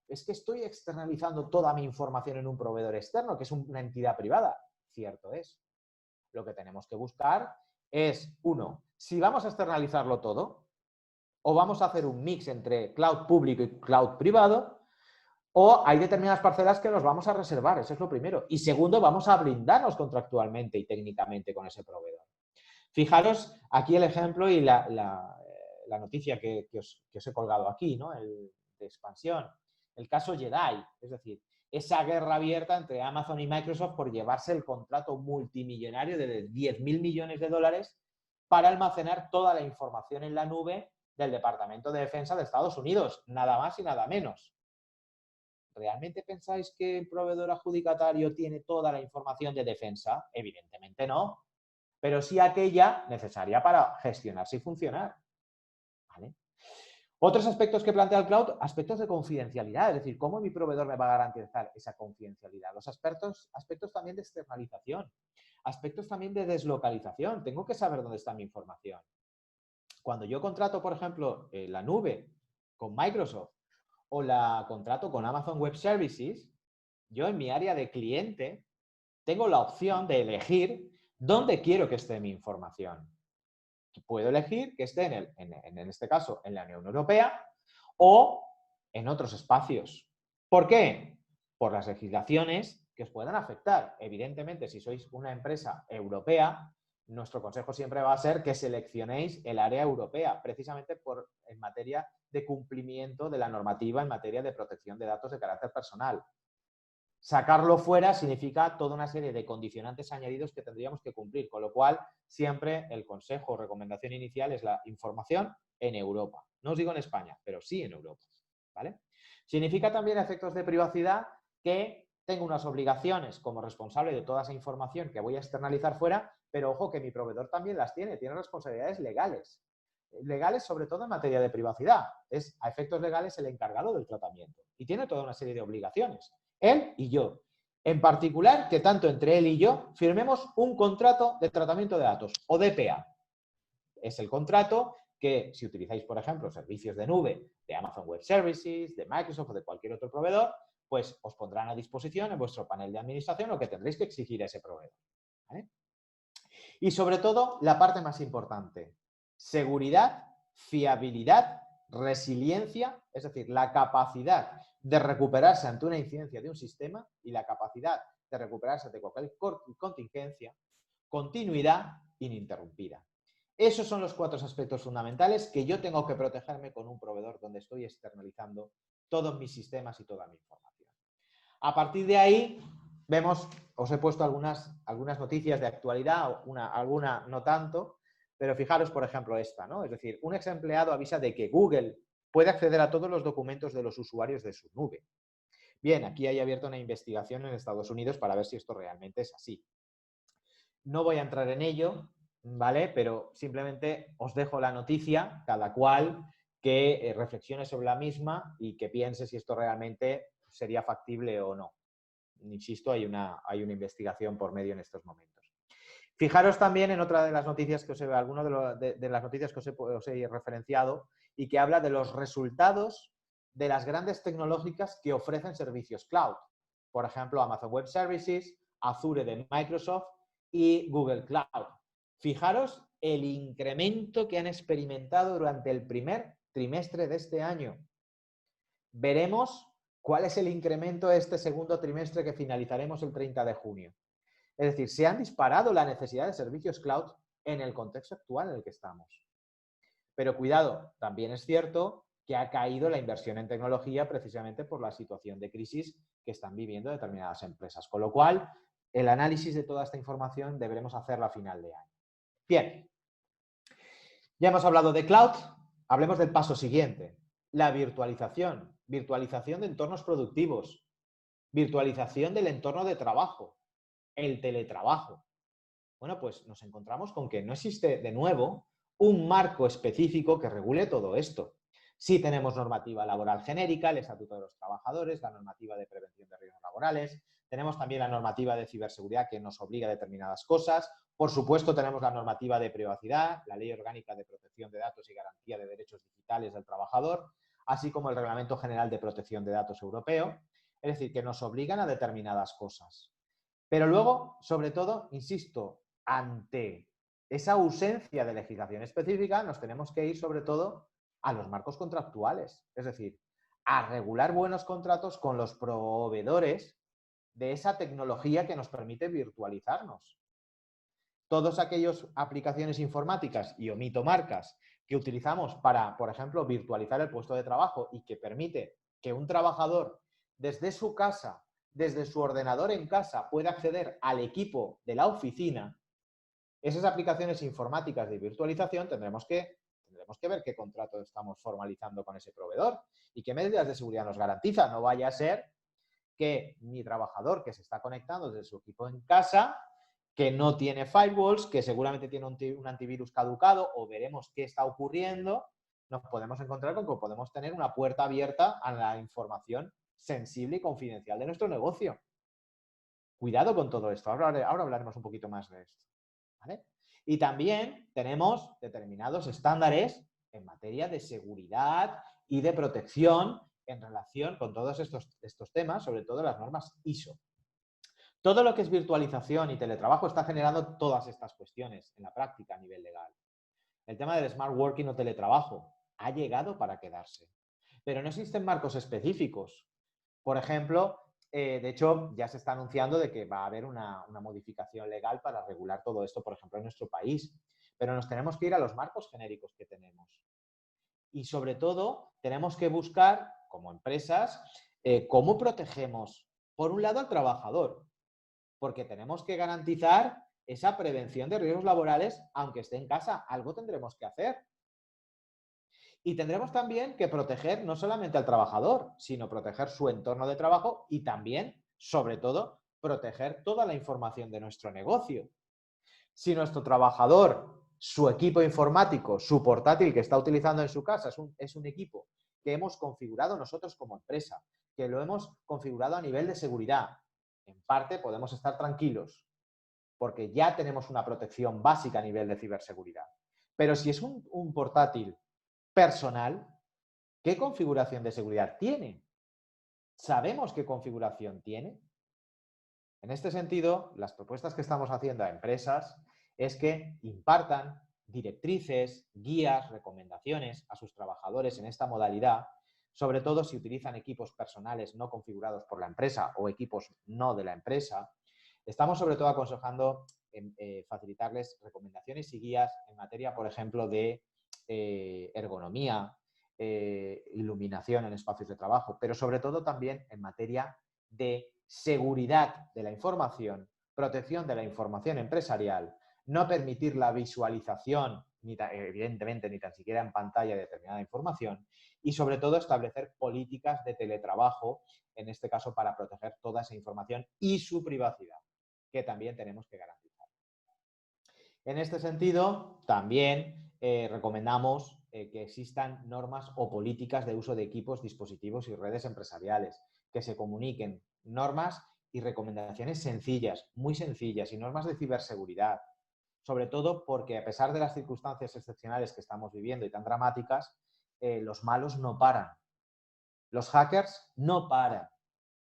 es que estoy externalizando toda mi información en un proveedor externo, que es una entidad privada. Cierto es. Lo que tenemos que buscar es, uno, si vamos a externalizarlo todo, o vamos a hacer un mix entre cloud público y cloud privado, o hay determinadas parcelas que nos vamos a reservar, eso es lo primero. Y segundo, vamos a blindarnos contractualmente y técnicamente con ese proveedor. Fijaros aquí el ejemplo y la noticia que os he colgado aquí, ¿no? De expansión. El caso Jedi, es decir, esa guerra abierta entre Amazon y Microsoft por llevarse el contrato multimillonario de 10.000 millones de dólares para almacenar toda la información en la nube del Departamento de Defensa de Estados Unidos, nada más y nada menos. ¿Realmente pensáis que el proveedor adjudicatario tiene toda la información de defensa? Evidentemente no, pero sí aquella necesaria para gestionarse y funcionar. ¿Vale? Otros aspectos que plantea el cloud, aspectos de confidencialidad, es decir, ¿cómo mi proveedor me va a garantizar esa confidencialidad? Los aspectos también de externalización, aspectos también de deslocalización. Tengo que saber dónde está mi información. Cuando yo contrato, por ejemplo, la nube con Microsoft o la contrato con Amazon Web Services, yo en mi área de cliente tengo la opción de elegir dónde quiero que esté mi información. Puedo elegir que esté en este caso en la Unión Europea o en otros espacios. ¿Por qué? Por las legislaciones que os puedan afectar. Evidentemente, si sois una empresa europea, nuestro consejo siempre va a ser que seleccionéis el área europea, precisamente en materia de cumplimiento de la normativa en materia de protección de datos de carácter personal. Sacarlo fuera significa toda una serie de condicionantes añadidos que tendríamos que cumplir, con lo cual siempre el consejo o recomendación inicial es la información en Europa. No os digo en España, pero sí en Europa. ¿Vale? Significa también efectos de privacidad que tengo unas obligaciones como responsable de toda esa información que voy a externalizar fuera, pero ojo que mi proveedor también las tiene responsabilidades legales. Legales sobre todo en materia de privacidad. Es a efectos legales el encargado del tratamiento y tiene toda una serie de obligaciones. Él y yo. En particular, que tanto entre él y yo firmemos un contrato de tratamiento de datos, o DPA. Es el contrato que, si utilizáis, por ejemplo, servicios de nube de Amazon Web Services, de Microsoft o de cualquier otro proveedor, pues os pondrán a disposición en vuestro panel de administración lo que tendréis que exigir a ese proveedor. ¿Vale? Y sobre todo, la parte más importante, seguridad, fiabilidad, resiliencia, es decir, la capacidad de recuperarse ante una incidencia de un sistema y la capacidad de recuperarse de cualquier contingencia, continuidad ininterrumpida. Esos son los 4 aspectos fundamentales que yo tengo que protegerme con un proveedor donde estoy externalizando todos mis sistemas y toda mi información. A partir de ahí, vemos, os he puesto algunas noticias de actualidad, alguna no tanto, pero fijaros, por ejemplo, esta, ¿no? Es decir, un ex empleado avisa de que Google puede acceder a todos los documentos de los usuarios de su nube. Bien, aquí hay abierto una investigación en Estados Unidos para ver si esto realmente es así. No voy a entrar en ello, ¿vale? Pero simplemente os dejo la noticia, cada cual que reflexione sobre la misma y que piense si esto realmente sería factible o no. Insisto, hay una investigación por medio en estos momentos. Fijaros también en otra de las noticias que os he, de las noticias que os he referenciado y que habla de los resultados de las grandes tecnológicas que ofrecen servicios cloud. Por ejemplo, Amazon Web Services, Azure de Microsoft y Google Cloud. Fijaros el incremento que han experimentado durante el primer trimestre de este año. Veremos cuál es el incremento de este segundo trimestre que finalizaremos el 30 de junio. Es decir, se han disparado la necesidad de servicios cloud en el contexto actual en el que estamos. Pero cuidado, también es cierto que ha caído la inversión en tecnología precisamente por la situación de crisis que están viviendo determinadas empresas. Con lo cual, el análisis de toda esta información deberemos hacerlo a final de año. Bien, ya hemos hablado de cloud, hablemos del paso siguiente, la virtualización. Virtualización de entornos productivos, virtualización del entorno de trabajo, el teletrabajo. Bueno, pues nos encontramos con que no existe, de nuevo, un marco específico que regule todo esto. Sí tenemos normativa laboral genérica, el Estatuto de los Trabajadores, la normativa de prevención de riesgos laborales, tenemos también la normativa de ciberseguridad que nos obliga a determinadas cosas, por supuesto tenemos la normativa de privacidad, la Ley Orgánica de Protección de Datos y Garantía de Derechos Digitales del Trabajador, así como el Reglamento General de Protección de Datos Europeo, es decir, que nos obligan a determinadas cosas. Pero luego, sobre todo, insisto, ante esa ausencia de legislación específica, nos tenemos que ir sobre todo a los marcos contractuales, es decir, a regular buenos contratos con los proveedores de esa tecnología que nos permite virtualizarnos. Todas aquellas aplicaciones informáticas, y omito marcas, que utilizamos para, por ejemplo, virtualizar el puesto de trabajo y que permite que un trabajador desde su casa, desde su ordenador en casa, pueda acceder al equipo de la oficina, esas aplicaciones informáticas de virtualización tendremos que ver qué contrato estamos formalizando con ese proveedor y qué medidas de seguridad nos garantiza. No vaya a ser que mi trabajador que se está conectando desde su equipo en casa, que no tiene firewalls, que seguramente tiene un antivirus caducado, o veremos qué está ocurriendo, nos podemos encontrar con que podemos tener una puerta abierta a la información sensible y confidencial de nuestro negocio. Cuidado con todo esto. Ahora hablaremos un poquito más de esto, ¿vale? Y también tenemos determinados estándares en materia de seguridad y de protección en relación con todos estos temas, sobre todo las normas ISO. Todo lo que es virtualización y teletrabajo está generando todas estas cuestiones en la práctica a nivel legal. El tema del smart working o teletrabajo ha llegado para quedarse, pero no existen marcos específicos. Por ejemplo, de hecho, ya se está anunciando de que va a haber una modificación legal para regular todo esto, por ejemplo, en nuestro país. Pero nos tenemos que ir a los marcos genéricos que tenemos. Y sobre todo, tenemos que buscar, como empresas, cómo protegemos, por un lado, al trabajador, porque tenemos que garantizar esa prevención de riesgos laborales, aunque esté en casa. Algo tendremos que hacer. Y tendremos también que proteger no solamente al trabajador, sino proteger su entorno de trabajo y también, sobre todo, proteger toda la información de nuestro negocio. Si nuestro trabajador, su equipo informático, su portátil que está utilizando en su casa es un equipo que hemos configurado nosotros como empresa, que lo hemos configurado a nivel de seguridad, en parte podemos estar tranquilos porque ya tenemos una protección básica a nivel de ciberseguridad. Pero si es un portátil personal, ¿qué configuración de seguridad tiene? ¿Sabemos qué configuración tiene? En este sentido, las propuestas que estamos haciendo a empresas es que impartan directrices, guías, recomendaciones a sus trabajadores en esta modalidad, sobre todo si utilizan equipos personales no configurados por la empresa o equipos no de la empresa. Estamos sobre todo aconsejando facilitarles recomendaciones y guías en materia, por ejemplo, de ergonomía, iluminación en espacios de trabajo, pero sobre todo también en materia de seguridad de la información, protección de la información empresarial, no permitir la visualización, evidentemente, ni tan siquiera en pantalla de determinada información, y sobre todo establecer políticas de teletrabajo, en este caso para proteger toda esa información y su privacidad, que también tenemos que garantizar. En este sentido, también recomendamos que existan normas o políticas de uso de equipos, dispositivos y redes empresariales, que se comuniquen normas y recomendaciones sencillas, muy sencillas, y normas de ciberseguridad. Sobre todo porque, a pesar de las circunstancias excepcionales que estamos viviendo y tan dramáticas, los malos no paran. Los hackers no paran.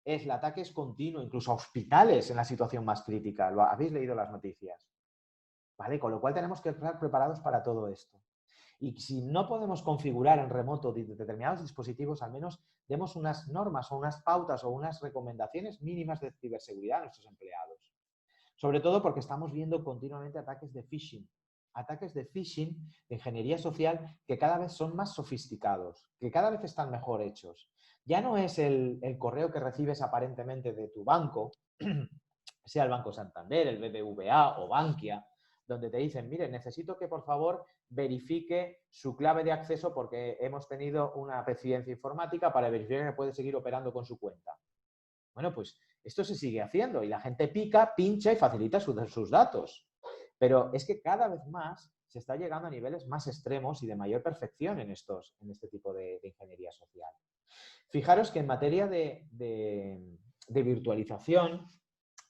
El ataque es continuo, incluso a hospitales en la situación más crítica. ¿Lo habéis leído las noticias? ¿Vale? Con lo cual tenemos que estar preparados para todo esto. Y si no podemos configurar en remoto determinados dispositivos, al menos demos unas normas o unas pautas o unas recomendaciones mínimas de ciberseguridad a nuestros empleados. Sobre todo porque estamos viendo continuamente ataques de phishing de ingeniería social que cada vez son más sofisticados, que cada vez están mejor hechos. Ya no es el correo que recibes aparentemente de tu banco, sea el Banco Santander, el BBVA o Bankia, donde te dicen, mire, necesito que por favor verifique su clave de acceso porque hemos tenido una deficiencia informática para verificar que puede seguir operando con su cuenta. Bueno, pues esto se sigue haciendo y la gente pica, pincha y facilita sus datos. Pero es que cada vez más se está llegando a niveles más extremos y de mayor perfección en este tipo de ingeniería social. Fijaros que en materia de virtualización,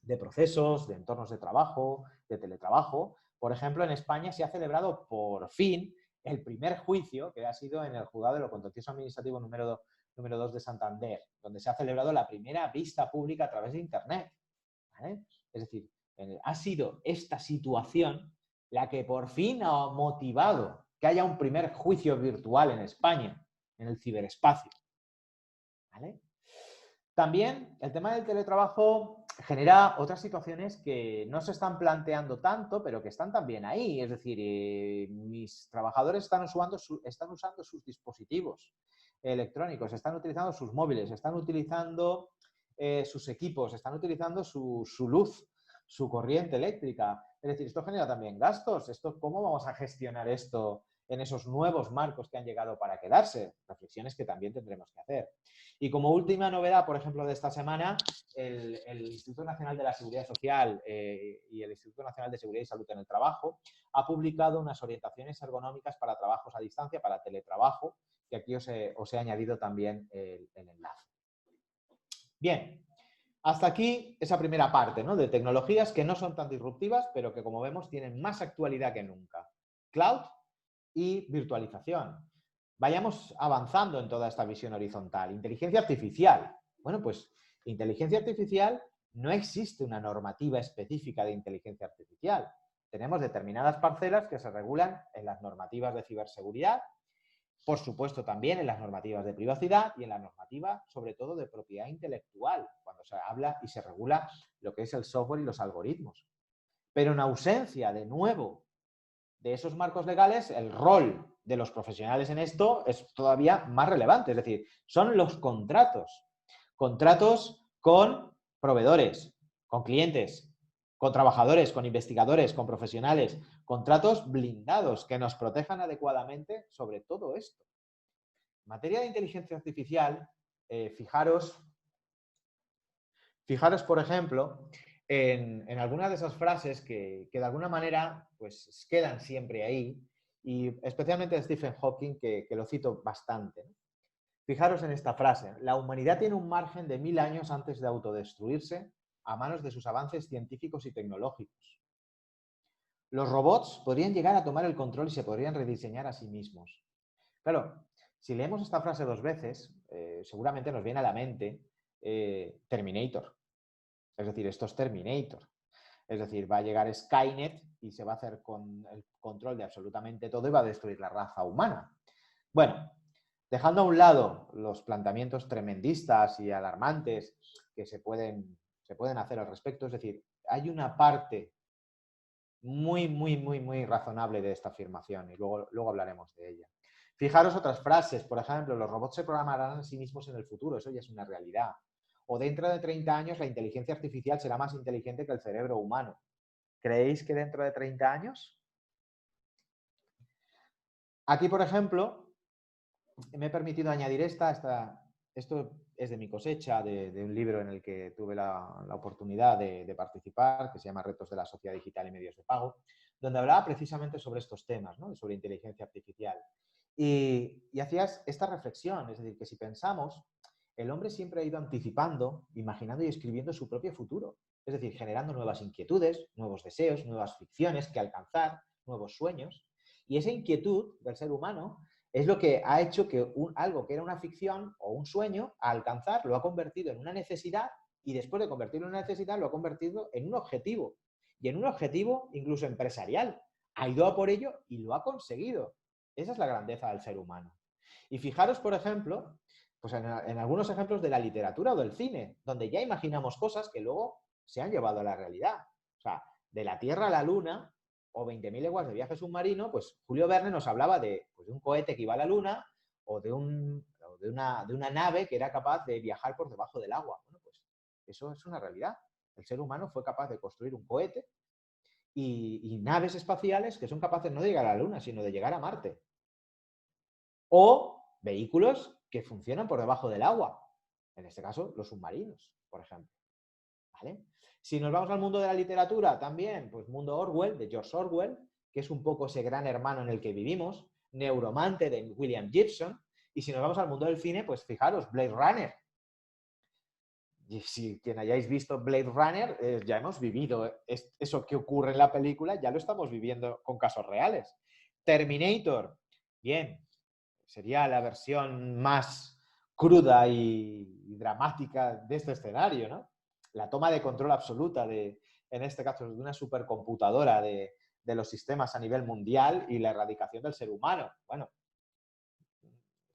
de procesos, de entornos de trabajo, de teletrabajo, por ejemplo, en España se ha celebrado por fin el primer juicio, que ha sido en el Juzgado de lo Contencioso Administrativo número 2 de Santander, donde se ha celebrado la primera vista pública a través de Internet. ¿Vale? Es decir, ha sido esta situación la que por fin ha motivado que haya un primer juicio virtual en España, en el ciberespacio. ¿Vale? También el tema del teletrabajo genera otras situaciones que no se están planteando tanto, pero que están también ahí. Es decir, mis trabajadores están usando sus dispositivos electrónicos, están utilizando sus móviles, están utilizando sus equipos, están utilizando su luz, su corriente eléctrica. Es decir, esto genera también gastos. ¿Cómo vamos a gestionar esto en esos nuevos marcos que han llegado para quedarse? Reflexiones que también tendremos que hacer. Y como última novedad, por ejemplo, de esta semana, el Instituto Nacional de la Seguridad Social y el Instituto Nacional de Seguridad y Salud en el Trabajo ha publicado unas orientaciones ergonómicas para trabajos a distancia, para teletrabajo, que aquí os he añadido también el enlace. Bien, hasta aquí esa primera parte, ¿no?, de tecnologías que no son tan disruptivas, pero que, como vemos, tienen más actualidad que nunca. Cloud y virtualización. Vayamos avanzando en toda esta visión horizontal. Inteligencia artificial. Bueno, pues inteligencia artificial, no existe una normativa específica de inteligencia artificial. Tenemos determinadas parcelas que se regulan en las normativas de ciberseguridad, por supuesto también en las normativas de privacidad y en la normativa, sobre todo, de propiedad intelectual, cuando se habla y se regula lo que es el software y los algoritmos. Pero en ausencia, de nuevo, de esos marcos legales, el rol de los profesionales en esto es todavía más relevante. Es decir, son los contratos. Contratos con proveedores, con clientes, con trabajadores, con investigadores, con profesionales. Contratos blindados que nos protejan adecuadamente sobre todo esto. En materia de inteligencia artificial, fijaros, por ejemplo, en algunas de esas frases que de alguna manera pues quedan siempre ahí, y especialmente de Stephen Hawking, que lo cito bastante. Fijaros en esta frase: la humanidad tiene un margen de 1000 años antes de autodestruirse a manos de sus avances científicos y tecnológicos. Los robots podrían llegar a tomar el control y se podrían rediseñar a sí mismos. Claro, si leemos esta frase dos veces, seguramente nos viene a la mente Terminator. Es decir, esto es Terminator. Es decir, va a llegar Skynet y se va a hacer con el control de absolutamente todo y va a destruir la raza humana. Bueno, dejando a un lado los planteamientos tremendistas y alarmantes que se pueden hacer al respecto, es decir, hay una parte muy, muy, muy, muy razonable de esta afirmación y luego hablaremos de ella. Fijaros otras frases, por ejemplo, los robots se programarán a sí mismos en el futuro, eso ya es una realidad. O dentro de 30 años la inteligencia artificial será más inteligente que el cerebro humano. ¿Creéis que dentro de 30 años? Aquí, por ejemplo, me he permitido añadir esto es de mi cosecha, de un libro en el que tuve la oportunidad de participar, que se llama Retos de la Sociedad Digital y Medios de Pago, donde hablaba precisamente sobre estos temas, ¿no? Sobre inteligencia artificial. Y hacías esta reflexión, es decir, que si pensamos, el hombre siempre ha ido anticipando, imaginando y escribiendo su propio futuro. Es decir, generando nuevas inquietudes, nuevos deseos, nuevas ficciones que alcanzar, nuevos sueños. Y esa inquietud del ser humano es lo que ha hecho que algo que era una ficción o un sueño a alcanzar lo ha convertido en una necesidad y después de convertirlo en una necesidad lo ha convertido en un objetivo. Y en un objetivo incluso empresarial. Ha ido a por ello y lo ha conseguido. Esa es la grandeza del ser humano. Y fijaros, por ejemplo, pues en algunos ejemplos de la literatura o del cine, donde ya imaginamos cosas que luego se han llevado a la realidad. O sea, de la Tierra a la Luna o 20.000 leguas de viaje submarino, pues Julio Verne nos hablaba de un cohete que iba a la Luna o de una nave que era capaz de viajar por debajo del agua. Bueno, pues eso es una realidad. El ser humano fue capaz de construir un cohete y naves espaciales que son capaces no de llegar a la Luna, sino de llegar a Marte. O vehículos que funcionan por debajo del agua. En este caso, los submarinos, por ejemplo. ¿Vale? Si nos vamos al mundo de la literatura, también, pues mundo Orwell, de George Orwell, que es un poco ese gran hermano en el que vivimos, Neuromante, de William Gibson, y si nos vamos al mundo del cine, pues fijaros, Blade Runner. Y si quien hayáis visto Blade Runner, ya hemos vivido eso que ocurre en la película, ya lo estamos viviendo con casos reales. Terminator, bien, sería la versión más cruda y dramática de este escenario, ¿no? La toma de control absoluta en este caso, de una supercomputadora de los sistemas a nivel mundial y la erradicación del ser humano. Bueno,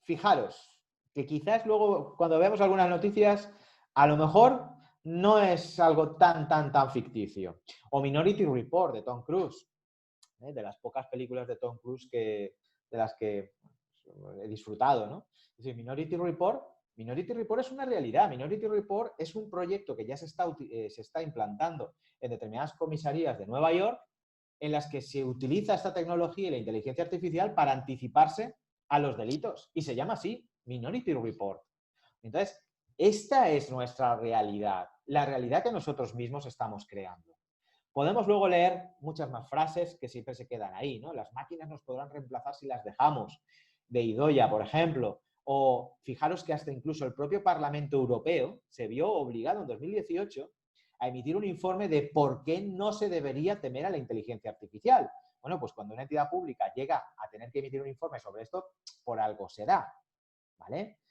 fijaros que quizás luego, cuando veamos algunas noticias, a lo mejor no es algo tan ficticio. O Minority Report, de Tom Cruise, de las pocas películas de Tom Cruise de las que he disfrutado, ¿no? Es decir, Minority Report es una realidad. Minority Report es un proyecto que ya se está implantando en determinadas comisarías de Nueva York en las que se utiliza esta tecnología y la inteligencia artificial para anticiparse a los delitos. Y se llama así, Minority Report. Entonces, esta es nuestra realidad, la realidad que nosotros mismos estamos creando. Podemos luego leer muchas más frases que siempre se quedan ahí, ¿no? Las máquinas nos podrán reemplazar si las dejamos, de Idoia, por ejemplo. O fijaros que hasta incluso el propio Parlamento Europeo se vio obligado en 2018 a emitir un informe de por qué no se debería temer a la inteligencia artificial. Bueno, pues cuando una entidad pública llega a tener que emitir un informe sobre esto, por algo se da, ¿vale?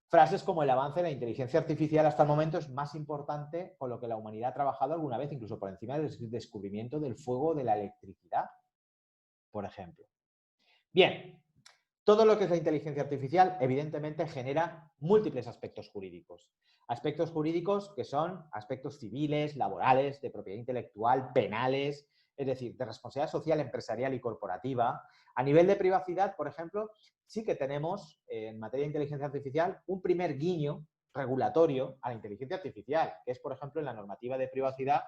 Frases como el avance de la inteligencia artificial hasta el momento es más importante con lo que la humanidad ha trabajado alguna vez, incluso por encima del descubrimiento del fuego o de la electricidad, por ejemplo. Bien, todo lo que es la inteligencia artificial evidentemente genera múltiples aspectos jurídicos. Aspectos jurídicos que son aspectos civiles, laborales, de propiedad intelectual, penales, es decir, de responsabilidad social, empresarial y corporativa. A nivel de privacidad, por ejemplo, sí que tenemos en materia de inteligencia artificial un primer guiño regulatorio a la inteligencia artificial, que es, por ejemplo, en la normativa de privacidad,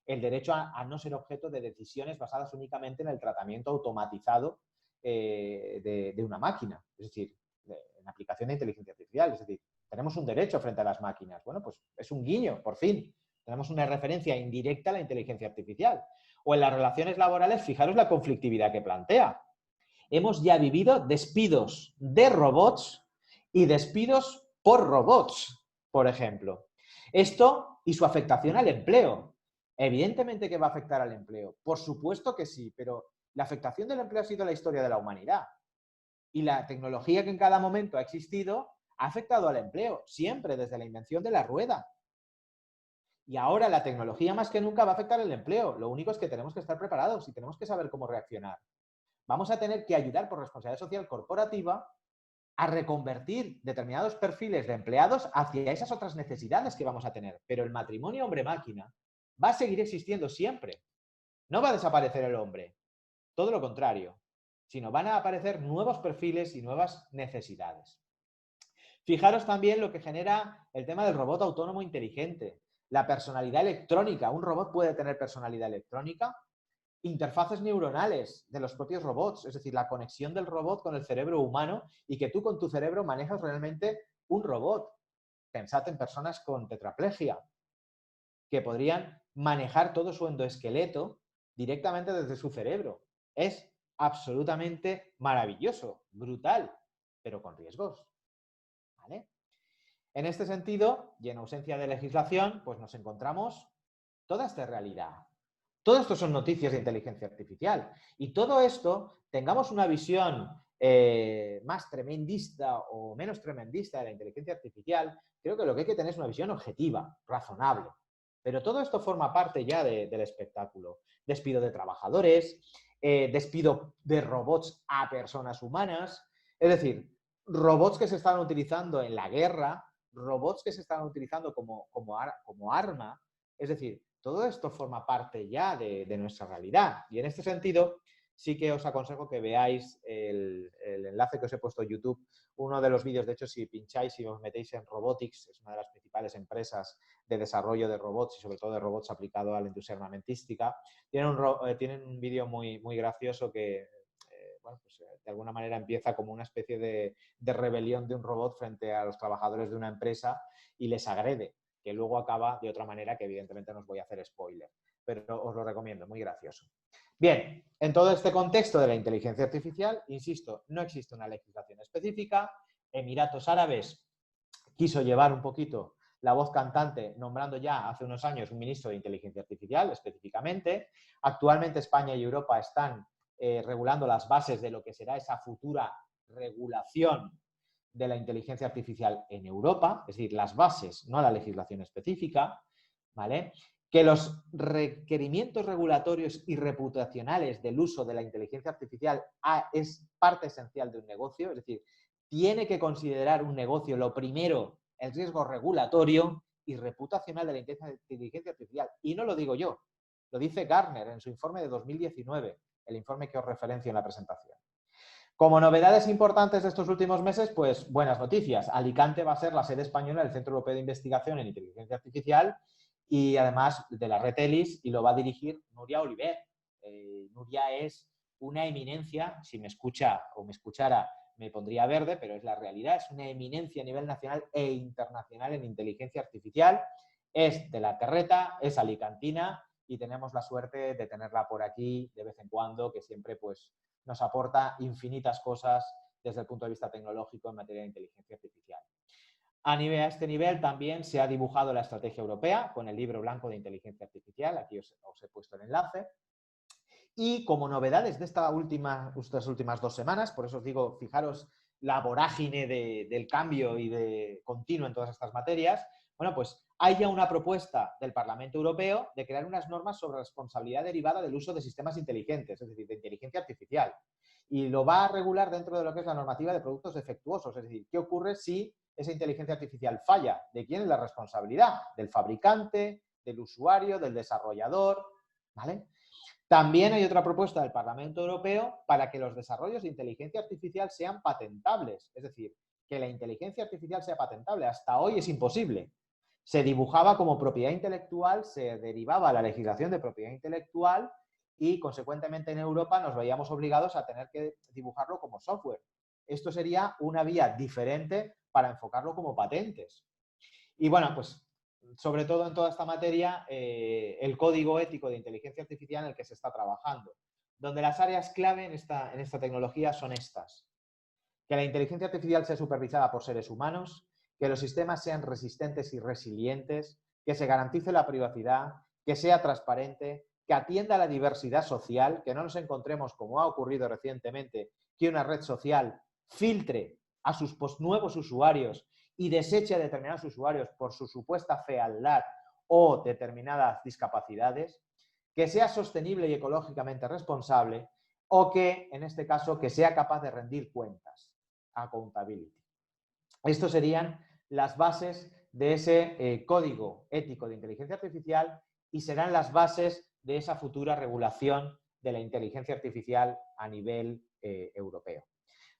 el derecho a no ser objeto de decisiones basadas únicamente en el tratamiento automatizado de una máquina, es decir, en aplicación de inteligencia artificial. Es decir, tenemos un derecho frente a las máquinas. Bueno, pues es un guiño, por fin. Tenemos una referencia indirecta a la inteligencia artificial. O en las relaciones laborales, fijaros la conflictividad que plantea. Hemos ya vivido despidos de robots y despidos por robots, por ejemplo. Esto y su afectación al empleo. Evidentemente que va a afectar al empleo. Por supuesto que sí, pero la afectación del empleo ha sido la historia de la humanidad. Y la tecnología que en cada momento ha existido ha afectado al empleo, siempre desde la invención de la rueda. Y ahora la tecnología más que nunca va a afectar el empleo. Lo único es que tenemos que estar preparados y tenemos que saber cómo reaccionar. Vamos a tener que ayudar por responsabilidad social corporativa a reconvertir determinados perfiles de empleados hacia esas otras necesidades que vamos a tener. Pero el matrimonio hombre-máquina va a seguir existiendo siempre. No va a desaparecer el hombre, todo lo contrario, sino van a aparecer nuevos perfiles y nuevas necesidades. Fijaros también lo que genera el tema del robot autónomo inteligente, la personalidad electrónica. Un robot puede tener personalidad electrónica, interfaces neuronales de los propios robots, es decir, la conexión del robot con el cerebro humano y que tú con tu cerebro manejas realmente un robot. Pensad en personas con tetraplegia, que podrían manejar todo su endoesqueleto directamente desde su cerebro. Es absolutamente maravilloso, brutal, pero con riesgos. ¿Vale? En este sentido, y en ausencia de legislación, pues nos encontramos toda esta realidad. Todo esto son noticias de inteligencia artificial. Y todo esto, tengamos una visión más tremendista o menos tremendista de la inteligencia artificial, creo que lo que hay que tener es una visión objetiva, razonable. Pero todo esto forma parte ya del espectáculo. Despido de trabajadores, despido de robots a personas humanas, es decir, robots que se están utilizando en la guerra, robots que se están utilizando como arma, es decir, todo esto forma parte ya de nuestra realidad. Y en este sentido, sí que os aconsejo que veáis el enlace que os he puesto en YouTube. Uno de los vídeos, de hecho, si pincháis y os metéis en Robotics, es una de las principales empresas de desarrollo de robots y sobre todo de robots aplicado a la industria armamentística. Tienen un vídeo muy, muy gracioso que, bueno, pues, de alguna manera empieza como una especie de rebelión de un robot frente a los trabajadores de una empresa y les agrede, que luego acaba de otra manera que evidentemente no os voy a hacer spoiler, pero os lo recomiendo, muy gracioso. Bien, en todo este contexto de la inteligencia artificial, insisto, no existe una legislación específica. Emiratos Árabes quiso llevar un poquito la voz cantante, nombrando ya hace unos años un ministro de inteligencia artificial específicamente. Actualmente España y Europa están regulando las bases de lo que será esa futura regulación de la inteligencia artificial en Europa, es decir, las bases, no la legislación específica, ¿vale? Que los requerimientos regulatorios y reputacionales del uso de la inteligencia artificial es parte esencial de un negocio, es decir, tiene que considerar un negocio lo primero el riesgo regulatorio y reputacional de la inteligencia artificial. Y no lo digo yo, lo dice Gartner en su informe de 2019, el informe que os referencio en la presentación. Como novedades importantes de estos últimos meses, pues buenas noticias. Alicante va a ser la sede española del Centro Europeo de Investigación en Inteligencia Artificial y además de la red ELIS, y lo va a dirigir Núria Oliver. Núria es una eminencia, si me escucha o me escuchara me pondría verde, pero es la realidad, es una eminencia a nivel nacional e internacional en inteligencia artificial, es de la terreta, es alicantina y tenemos la suerte de tenerla por aquí de vez en cuando, que siempre pues nos aporta infinitas cosas desde el punto de vista tecnológico en materia de inteligencia artificial. A este nivel también se ha dibujado la estrategia europea con el libro blanco de inteligencia artificial, aquí os he puesto el enlace. Y como novedades de estas últimas 2 semanas, por eso os digo, fijaros la vorágine del cambio y de continuo en todas estas materias, bueno, pues hay ya una propuesta del Parlamento Europeo de crear unas normas sobre responsabilidad derivada del uso de sistemas inteligentes, es decir, de inteligencia artificial. Y lo va a regular dentro de lo que es la normativa de productos defectuosos, es decir, ¿qué ocurre si esa inteligencia artificial falla? ¿De quién es la responsabilidad? ¿Del fabricante, del usuario, del desarrollador? ¿Vale? También hay otra propuesta del Parlamento Europeo para que los desarrollos de inteligencia artificial sean patentables, es decir, que la inteligencia artificial sea patentable. Hasta hoy es imposible. Se dibujaba como propiedad intelectual, se derivaba a la legislación de propiedad intelectual y, consecuentemente, en Europa nos veíamos obligados a tener que dibujarlo como software. Esto sería una vía diferente para enfocarlo como patentes. Y bueno, pues sobre todo en toda esta materia, el código ético de inteligencia artificial en el que se está trabajando, donde las áreas clave en esta tecnología son estas: que la inteligencia artificial sea supervisada por seres humanos, que los sistemas sean resistentes y resilientes, que se garantice la privacidad, que sea transparente, que atienda a la diversidad social, que no nos encontremos, como ha ocurrido recientemente, que una red social filtre a sus nuevos usuarios y deseche a determinados usuarios por su supuesta fealdad o determinadas discapacidades, que sea sostenible y ecológicamente responsable o que, en este caso, que sea capaz de rendir cuentas. Accountability. Estos serían las bases de ese código ético de inteligencia artificial y serán las bases de esa futura regulación de la inteligencia artificial a nivel europeo.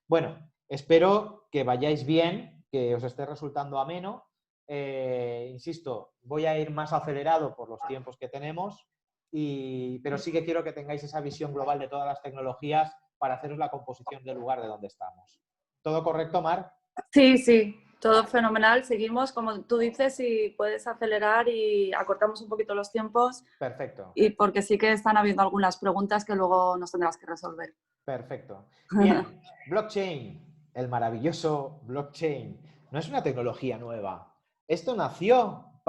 Bueno, espero que vayáis bien, que os esté resultando ameno. Insisto, voy a ir más acelerado por los tiempos que tenemos, pero sí que quiero que tengáis esa visión global de todas las tecnologías para haceros la composición del lugar de donde estamos. ¿Todo correcto, Mar? Sí, sí, todo fenomenal. Seguimos, como tú dices, y puedes acelerar y acortamos un poquito los tiempos. Perfecto. Y porque sí que están habiendo algunas preguntas que luego nos tendrás que resolver. Perfecto. Bien, blockchain, el maravilloso blockchain, no es una tecnología nueva. Esto nació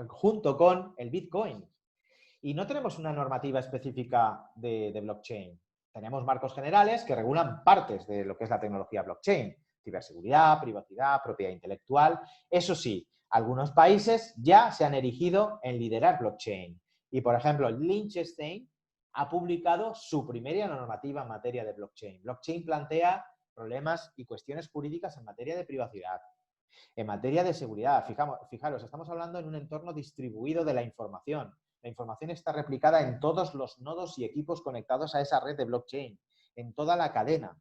junto con el Bitcoin. Y no tenemos una normativa específica de blockchain. Tenemos marcos generales que regulan partes de lo que es la tecnología blockchain. Ciberseguridad, privacidad, propiedad intelectual. Eso sí, algunos países ya se han erigido en liderar blockchain. Y, por ejemplo, Liechtenstein ha publicado su primera normativa en materia de blockchain. Blockchain plantea problemas y cuestiones jurídicas en materia de privacidad, en materia de seguridad. Fijaros, estamos hablando en un entorno distribuido de la información. La información está replicada en todos los nodos y equipos conectados a esa red de blockchain, en toda la cadena.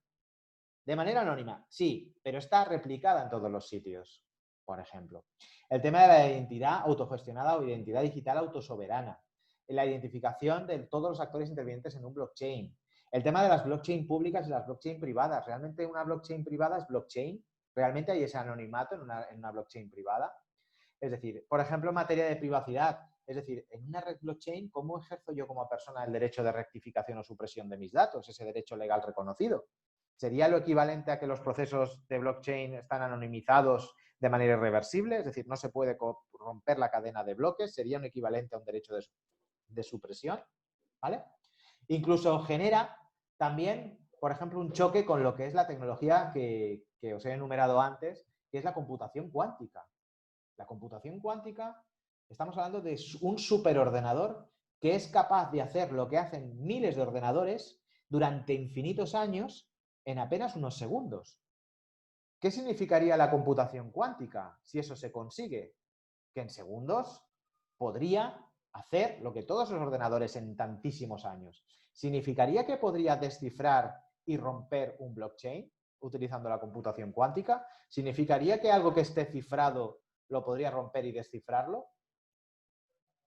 De manera anónima, sí, pero está replicada en todos los sitios, por ejemplo. El tema de la identidad autogestionada o identidad digital autosoberana. La identificación de todos los actores intervinientes en un blockchain. El tema de las blockchain públicas y las blockchain privadas. ¿Realmente una blockchain privada es blockchain? ¿Realmente hay ese anonimato en una blockchain privada? Es decir, por ejemplo, en materia de privacidad, es decir, en una red blockchain, ¿cómo ejerzo yo como persona el derecho de rectificación o supresión de mis datos, ese derecho legal reconocido? ¿Sería lo equivalente a que los procesos de blockchain están anonimizados de manera irreversible? Es decir, no se puede romper la cadena de bloques. ¿Sería un equivalente a un derecho de supresión? ¿Vale? Incluso genera también, por ejemplo, un choque con lo que es la tecnología que os he enumerado antes, que es la computación cuántica. La computación cuántica, estamos hablando de un superordenador que es capaz de hacer lo que hacen miles de ordenadores durante infinitos años en apenas unos segundos. ¿Qué significaría la computación cuántica si eso se consigue? Que en segundos podría hacer lo que todos los ordenadores en tantísimos años. ¿Significaría que podría descifrar y romper un blockchain utilizando la computación cuántica? ¿Significaría que algo que esté cifrado lo podría romper y descifrarlo?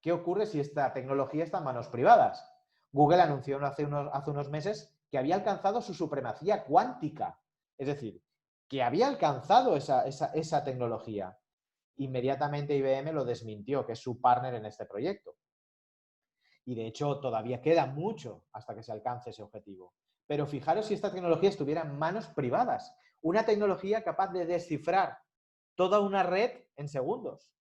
¿Qué ocurre si esta tecnología está en manos privadas? Google anunció hace unos meses que había alcanzado su supremacía cuántica. Es decir, que había alcanzado esa tecnología. Inmediatamente IBM lo desmintió, que es su partner en este proyecto. Y de hecho todavía queda mucho hasta que se alcance ese objetivo. Pero fijaros si esta tecnología estuviera en manos privadas. Una tecnología capaz de descifrar toda una red en segundos.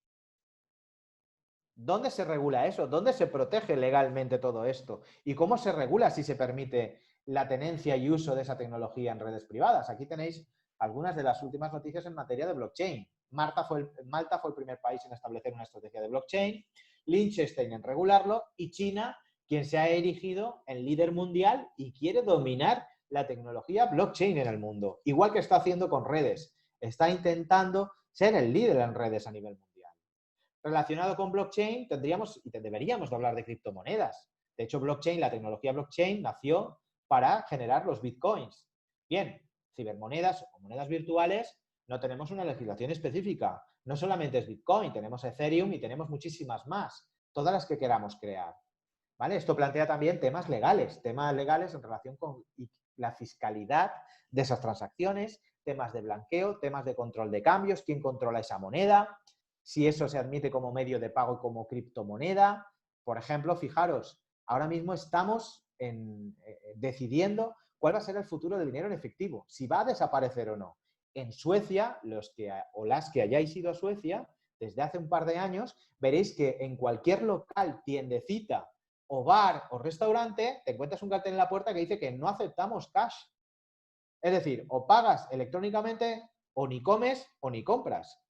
¿Dónde se regula eso? ¿Dónde se protege legalmente todo esto? ¿Y cómo se regula si se permite la tenencia y uso de esa tecnología en redes privadas? Aquí tenéis algunas de las últimas noticias en materia de blockchain. Malta fue el primer país en establecer una estrategia de blockchain, Liechtenstein en regularlo y China, quien se ha erigido en líder mundial y quiere dominar la tecnología blockchain en el mundo. Igual que está haciendo con redes. Está intentando ser el líder en redes a nivel mundial. Relacionado con blockchain, tendríamos y deberíamos de hablar de criptomonedas. De hecho, blockchain, la tecnología blockchain nació para generar los bitcoins. Bien, cibermonedas o monedas virtuales, no tenemos una legislación específica. No solamente es Bitcoin, tenemos Ethereum y tenemos muchísimas más, todas las que queramos crear. ¿Vale? Esto plantea también temas legales en relación con la fiscalidad de esas transacciones, temas de blanqueo, temas de control de cambios, quién controla esa moneda, si eso se admite como medio de pago como criptomoneda. Por ejemplo, fijaros, ahora mismo estamos decidiendo cuál va a ser el futuro del dinero en efectivo, si va a desaparecer o no. En Suecia, las que hayáis ido a Suecia, desde hace un par de años, veréis que en cualquier local, tiendecita, o bar o restaurante, te encuentras un cartel en la puerta que dice que no aceptamos cash. Es decir, o pagas electrónicamente, o ni comes, o ni compras.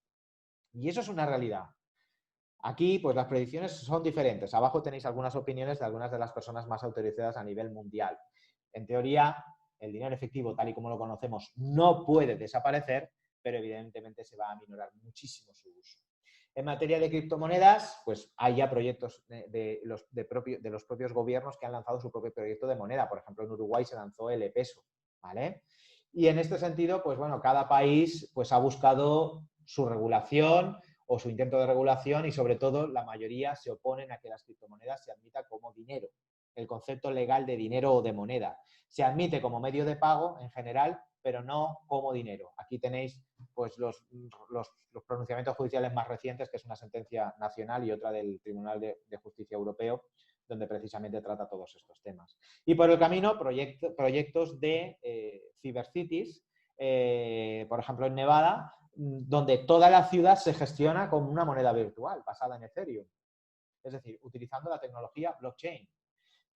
Y eso es una realidad. Aquí, pues las predicciones son diferentes. Abajo tenéis algunas opiniones de algunas de las personas más autorizadas a nivel mundial. En teoría, el dinero efectivo, tal y como lo conocemos, no puede desaparecer, pero evidentemente se va a aminorar muchísimo su uso. En materia de criptomonedas, pues hay ya proyectos de los propios gobiernos que han lanzado su propio proyecto de moneda. Por ejemplo, en Uruguay se lanzó el e-peso, ¿vale? Y en este sentido, pues bueno, cada país pues, ha buscado su regulación o su intento de regulación y sobre todo la mayoría se oponen a que las criptomonedas se admitan como dinero. El concepto legal de dinero o de moneda. Se admite como medio de pago en general, pero no como dinero. Aquí tenéis pues, los pronunciamientos judiciales más recientes, que es una sentencia nacional y otra del Tribunal de Justicia Europeo, donde precisamente trata todos estos temas. Y por el camino, proyectos de Cybercities, por ejemplo en Nevada, donde toda la ciudad se gestiona con una moneda virtual basada en Ethereum. Es decir, utilizando la tecnología blockchain.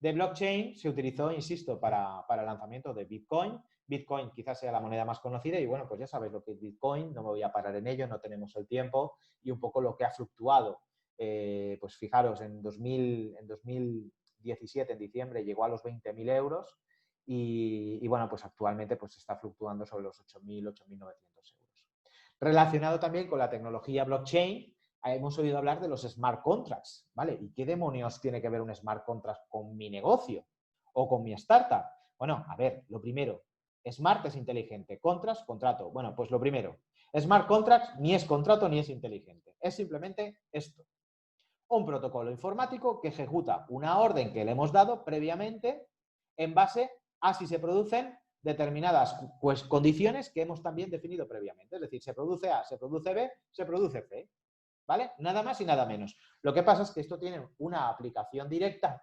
De blockchain se utilizó, insisto, para el lanzamiento de Bitcoin. Bitcoin quizás sea la moneda más conocida y bueno, pues ya sabéis lo que es Bitcoin, no me voy a parar en ello, no tenemos el tiempo y un poco lo que ha fluctuado. Pues fijaros, en 2017, en diciembre, llegó a los 20.000 euros y bueno, pues actualmente pues está fluctuando sobre los 8.000, 8.900 euros. Relacionado también con la tecnología blockchain, hemos oído hablar de los smart contracts, ¿vale? ¿Y qué demonios tiene que ver un smart contract con mi negocio o con mi startup? Bueno, a ver, lo primero, smart es inteligente, contracts, contrato. Bueno, pues lo primero, smart contracts ni es contrato ni es inteligente, es simplemente esto. Un protocolo informático que ejecuta una orden que le hemos dado previamente en base a si se producen determinadas pues, condiciones que hemos también definido previamente. Es decir, se produce A, se produce B, se produce C. ¿Vale? Nada más y nada menos. Lo que pasa es que esto tiene una aplicación directa,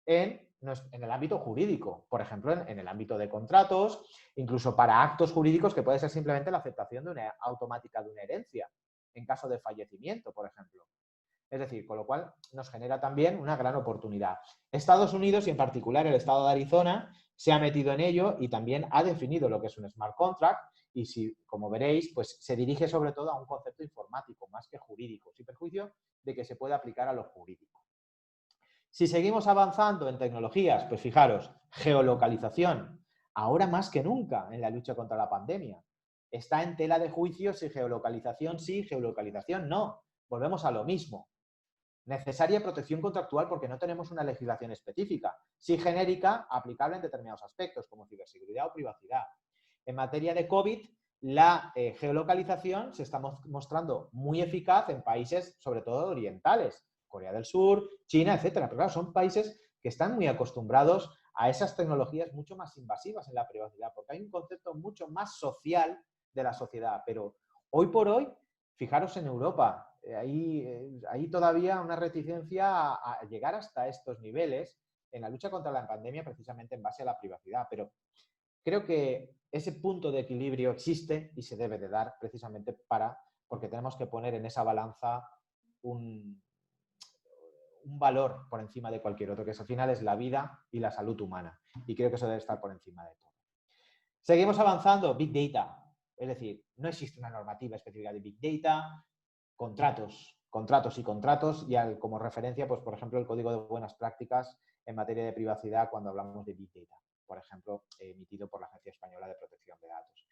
en el ámbito jurídico. Por ejemplo, en el ámbito de contratos, incluso para actos jurídicos que puede ser simplemente la aceptación de una automática de una herencia, en caso de fallecimiento, por ejemplo. Es decir, con lo cual nos genera también una gran oportunidad. Estados Unidos y en particular el estado de Arizona se ha metido en ello y también ha definido lo que es un smart contract y si, como veréis, pues se dirige sobre todo a un concepto informático más que jurídico, sin perjuicio de que se pueda aplicar a lo jurídico. Si seguimos avanzando en tecnologías, pues fijaros, geolocalización, ahora más que nunca en la lucha contra la pandemia. Está en tela de juicio si geolocalización sí, geolocalización no. Volvemos a lo mismo. Necesaria protección contractual porque no tenemos una legislación específica, sí genérica, aplicable en determinados aspectos, como ciberseguridad o privacidad. En materia de COVID, la geolocalización se está mostrando muy eficaz en países, sobre todo orientales, Corea del Sur, China, etcétera. Pero claro, son países que están muy acostumbrados a esas tecnologías mucho más invasivas en la privacidad, porque hay un concepto mucho más social de la sociedad. Pero hoy por hoy, fijaros en Europa, hay todavía una reticencia a llegar hasta estos niveles en la lucha contra la pandemia precisamente en base a la privacidad. Pero creo que ese punto de equilibrio existe y se debe de dar precisamente porque tenemos que poner en esa balanza un valor por encima de cualquier otro, que al final es la vida y la salud humana. Y creo que eso debe estar por encima de todo. Seguimos avanzando, Big Data. Es decir, no existe una normativa específica de Big Data, contratos y como referencia, pues por ejemplo, el Código de Buenas Prácticas en materia de privacidad cuando hablamos de Big Data, por ejemplo, emitido por la Agencia Española de Protección de Datos.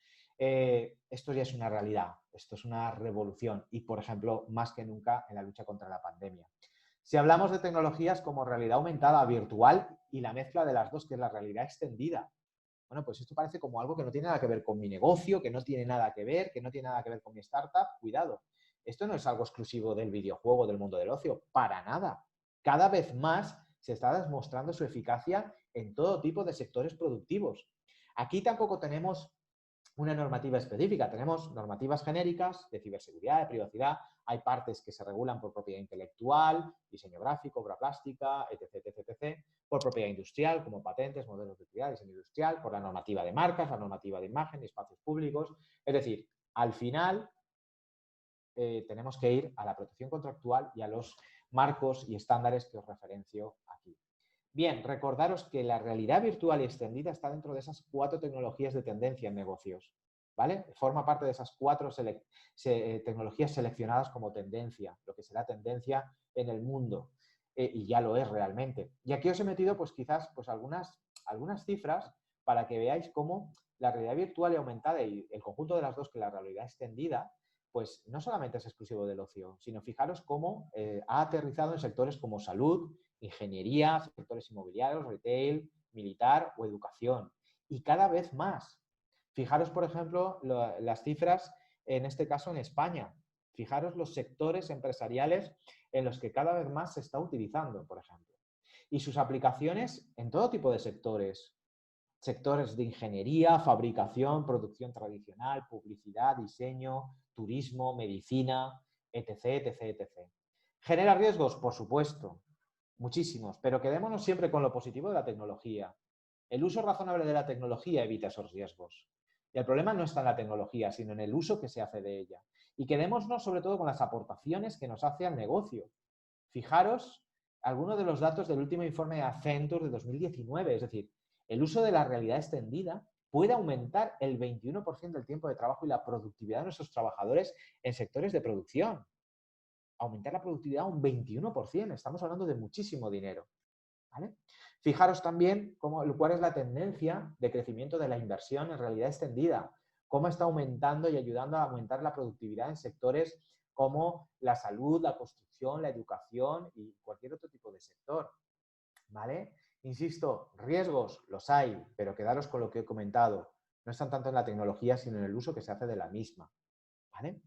Esto ya es una realidad, esto es una revolución y, por ejemplo, más que nunca en la lucha contra la pandemia. Si hablamos de tecnologías como realidad aumentada, virtual y la mezcla de las dos, que es la realidad extendida, bueno, pues esto parece como algo que no tiene nada que ver con mi negocio, que no tiene nada que ver, con mi startup. Cuidado, esto no es algo exclusivo del videojuego, del mundo del ocio, para nada. Cada vez más se está demostrando su eficacia en todo tipo de sectores productivos. Aquí tampoco tenemos una normativa específica, tenemos normativas genéricas de ciberseguridad, de privacidad, hay partes que se regulan por propiedad intelectual, diseño gráfico, obra plástica, etc., por propiedad industrial, como patentes, modelos de utilidad, diseño industrial, por la normativa de marcas, la normativa de imagen, espacios públicos. Es decir, al final tenemos que ir a la protección contractual y a los marcos y estándares que os referencio aquí. Bien, recordaros que la realidad virtual y extendida está dentro de esas 4 tecnologías de tendencia en negocios, ¿vale? Forma parte de esas 4 tecnologías seleccionadas como tendencia, lo que será tendencia en el mundo, y ya lo es realmente. Y aquí os he metido, pues quizás, pues algunas cifras para que veáis cómo la realidad virtual y aumentada y el conjunto de las dos, que la realidad extendida, pues no solamente es exclusivo del ocio, sino fijaros cómo ha aterrizado en sectores como salud, ingeniería, sectores inmobiliarios, retail, militar o educación. Y cada vez más. Fijaros, por ejemplo, las cifras, en este caso en España. Fijaros los sectores empresariales en los que cada vez más se está utilizando, por ejemplo. Y sus aplicaciones en todo tipo de sectores. Sectores de ingeniería, fabricación, producción tradicional, publicidad, diseño, turismo, medicina, etc, etc, etc. ¿Genera riesgos? Por supuesto, muchísimos, pero quedémonos siempre con lo positivo de la tecnología. El uso razonable de la tecnología evita esos riesgos. Y el problema no está en la tecnología, sino en el uso que se hace de ella. Y quedémonos sobre todo con las aportaciones que nos hace al negocio. Fijaros algunos de los datos del último informe de Accenture de 2019, es decir, el uso de la realidad extendida puede aumentar el 21% del tiempo de trabajo y la productividad de nuestros trabajadores en sectores de producción. Aumentar la productividad un 21%, estamos hablando de muchísimo dinero. ¿Vale? Fijaros también cuál es la tendencia de crecimiento de la inversión en realidad extendida, cómo está aumentando y ayudando a aumentar la productividad en sectores como la salud, la construcción, la educación y cualquier otro tipo de sector. ¿Vale? Insisto, riesgos los hay, pero quedaros con lo que he comentado. No están tanto en la tecnología, sino en el uso que se hace de la misma. ¿Vale?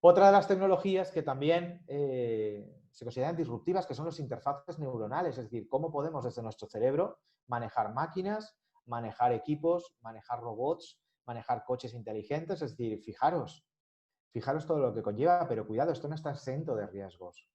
Otra de las tecnologías que también se consideran disruptivas, que son los interfaces neuronales, es decir, cómo podemos desde nuestro cerebro manejar máquinas, manejar equipos, manejar robots, manejar coches inteligentes, es decir, fijaros todo lo que conlleva, pero cuidado, esto no está exento de riesgos.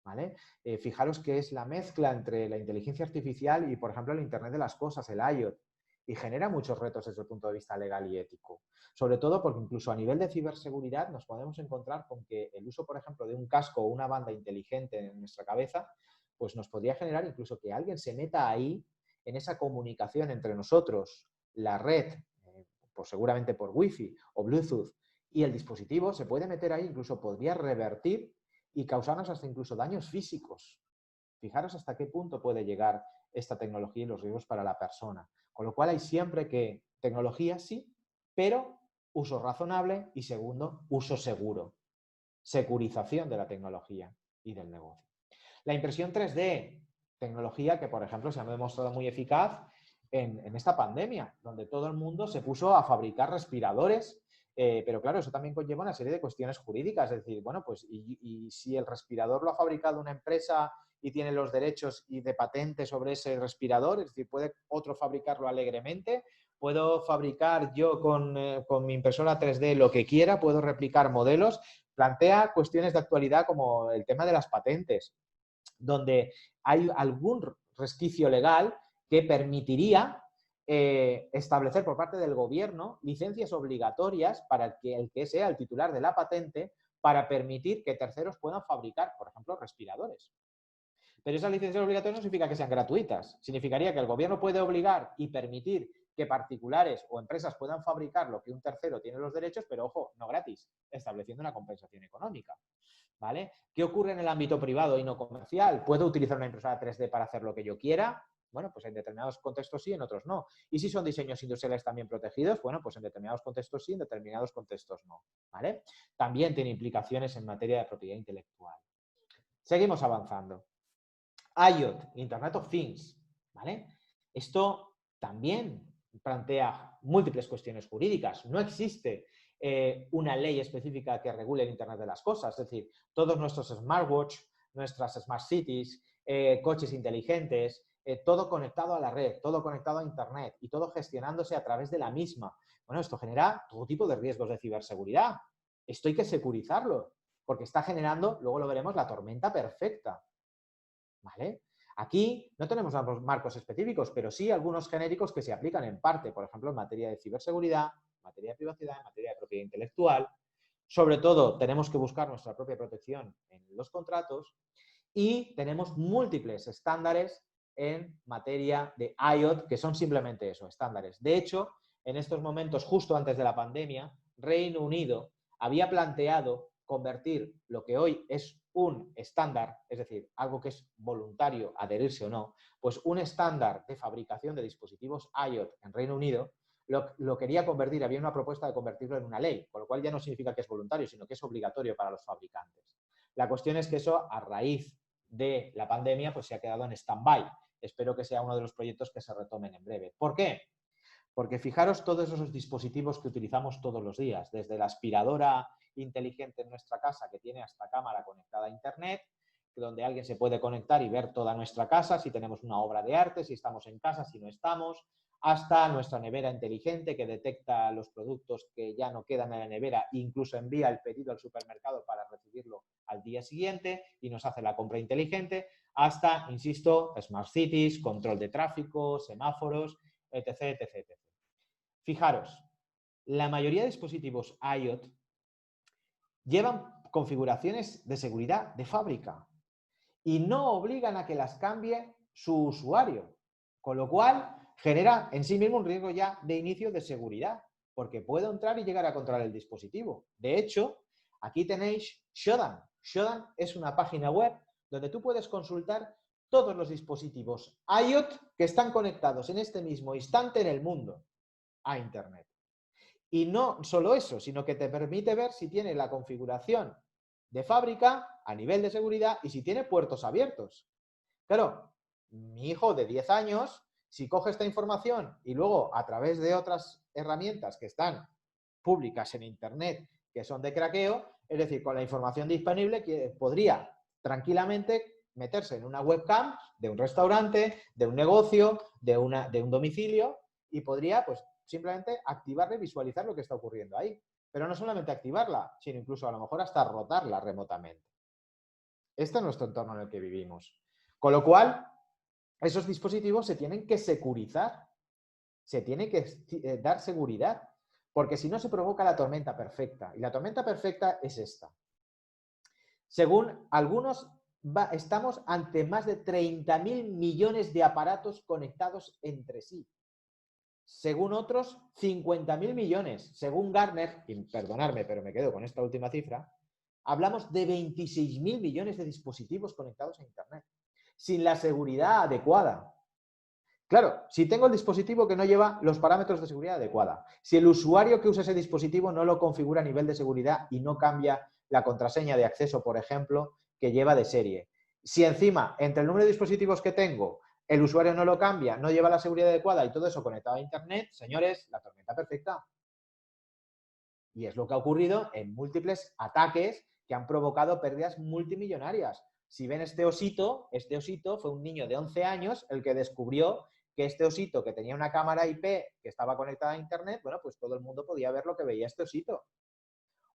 ¿Vale? Fijaros que es la mezcla entre la inteligencia artificial y, por ejemplo, el Internet de las cosas, el IoT, y genera muchos retos desde el punto de vista legal y ético. Sobre todo porque incluso a nivel de ciberseguridad nos podemos encontrar con que el uso, por ejemplo, de un casco o una banda inteligente en nuestra cabeza, pues nos podría generar incluso que alguien se meta ahí en esa comunicación entre nosotros, la red, pues seguramente por Wi-Fi o Bluetooth, y el dispositivo se puede meter ahí, incluso podría revertir y causarnos hasta incluso daños físicos. Fijaros hasta qué punto puede llegar esta tecnología y los riesgos para la persona. Con lo cual hay siempre que tecnología sí, pero uso razonable y segundo, uso seguro. Securización de la tecnología y del negocio. La impresión 3D, tecnología que, por ejemplo, se ha demostrado muy eficaz en esta pandemia, donde todo el mundo se puso a fabricar respiradores, pero claro, eso también conlleva una serie de cuestiones jurídicas, es decir, bueno, pues y si el respirador lo ha fabricado una empresa y tiene los derechos y de patente sobre ese respirador, es decir, puede otro fabricarlo alegremente, puedo fabricar yo con mi impresora 3D lo que quiera, puedo replicar modelos, plantea cuestiones de actualidad como el tema de las patentes, donde hay algún resquicio legal que permitiría establecer por parte del gobierno licencias obligatorias para el que sea el titular de la patente para permitir que terceros puedan fabricar, por ejemplo, respiradores. Pero esas licencias obligatorias no significa que sean gratuitas. Significaría que el gobierno puede obligar y permitir que particulares o empresas puedan fabricar lo que un tercero tiene los derechos, pero ojo, no gratis, estableciendo una compensación económica. ¿Vale? ¿Qué ocurre en el ámbito privado y no comercial? ¿Puedo utilizar una impresora 3D para hacer lo que yo quiera? Bueno, pues en determinados contextos sí, en otros no. ¿Y si son diseños industriales también protegidos? Bueno, pues en determinados contextos sí, en determinados contextos no. ¿Vale? También tiene implicaciones en materia de propiedad intelectual. Seguimos avanzando. IoT, Internet of Things. ¿Vale? Esto también plantea múltiples cuestiones jurídicas. No existe una ley específica que regule el Internet de las cosas. Es decir, todos nuestros smartwatch, nuestras smart cities, coches inteligentes, todo conectado a la red, todo conectado a Internet y todo gestionándose a través de la misma. Bueno, esto genera todo tipo de riesgos de ciberseguridad. Esto hay que securizarlo, porque está generando, luego lo veremos, la tormenta perfecta. ¿Vale? Aquí no tenemos marcos específicos, pero sí algunos genéricos que se aplican en parte, por ejemplo, en materia de ciberseguridad, en materia de privacidad, en materia de propiedad intelectual. Sobre todo, tenemos que buscar nuestra propia protección en los contratos y tenemos múltiples estándares en materia de IoT, que son simplemente eso, estándares. De hecho, en estos momentos, justo antes de la pandemia, Reino Unido había planteado convertir lo que hoy es un estándar, es decir, algo que es voluntario, adherirse o no, pues un estándar de fabricación de dispositivos IoT en Reino Unido, lo quería convertir, había una propuesta de convertirlo en una ley, con lo cual ya no significa que es voluntario, sino que es obligatorio para los fabricantes. La cuestión es que eso, a raíz de la pandemia, pues se ha quedado en stand-by. Espero que sea uno de los proyectos que se retomen en breve. ¿Por qué? Porque fijaros todos esos dispositivos que utilizamos todos los días, desde la aspiradora inteligente en nuestra casa, que tiene hasta cámara conectada a Internet, donde alguien se puede conectar y ver toda nuestra casa, si tenemos una obra de arte, si estamos en casa, si no estamos, hasta nuestra nevera inteligente que detecta los productos que ya no quedan en la nevera e incluso envía el pedido al supermercado para recibirlo al día siguiente y nos hace la compra inteligente, hasta, insisto, smart cities, control de tráfico, semáforos, etc, etc, etc. Fijaros, la mayoría de dispositivos IoT llevan configuraciones de seguridad de fábrica y no obligan a que las cambie su usuario, con lo cual genera en sí mismo un riesgo ya de inicio de seguridad, porque puedo entrar y llegar a controlar el dispositivo. De hecho, aquí tenéis Shodan. Shodan es una página web donde tú puedes consultar todos los dispositivos IoT que están conectados en este mismo instante en el mundo a Internet. Y no solo eso, sino que te permite ver si tiene la configuración de fábrica a nivel de seguridad y si tiene puertos abiertos. Claro, mi hijo de 10 años, si coge esta información y luego a través de otras herramientas que están públicas en Internet, que son de craqueo, es decir, con la información disponible, que podría tranquilamente meterse en una webcam de un restaurante, de un negocio, de un domicilio y podría, pues, simplemente activarla y visualizar lo que está ocurriendo ahí. Pero no solamente activarla, sino incluso a lo mejor hasta rotarla remotamente. Este es nuestro entorno en el que vivimos. Con lo cual, esos dispositivos se tienen que securizar, se tiene que dar seguridad, porque si no se provoca la tormenta perfecta. Y la tormenta perfecta es esta. Según algunos, estamos ante más de 30.000 millones de aparatos conectados entre sí. Según otros, 50.000 millones. Según Gartner, y perdonadme, pero me quedo con esta última cifra, hablamos de 26.000 millones de dispositivos conectados a Internet, sin la seguridad adecuada. Claro, si tengo el dispositivo que no lleva los parámetros de seguridad adecuada, si el usuario que usa ese dispositivo no lo configura a nivel de seguridad y no cambia la contraseña de acceso, por ejemplo, que lleva de serie, si encima, entre el número de dispositivos que tengo, el usuario no lo cambia, no lleva la seguridad adecuada y todo eso conectado a Internet, señores, la tormenta perfecta. Y es lo que ha ocurrido en múltiples ataques que han provocado pérdidas multimillonarias. Si ven este osito fue un niño de 11 años el que descubrió que este osito que tenía una cámara IP que estaba conectada a Internet, bueno, pues todo el mundo podía ver lo que veía este osito.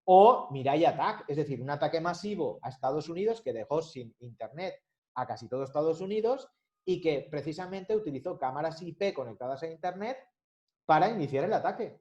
O Mirai Attack, es decir, un ataque masivo a Estados Unidos que dejó sin Internet a casi todo Estados Unidos y que precisamente utilizó cámaras IP conectadas a Internet para iniciar el ataque.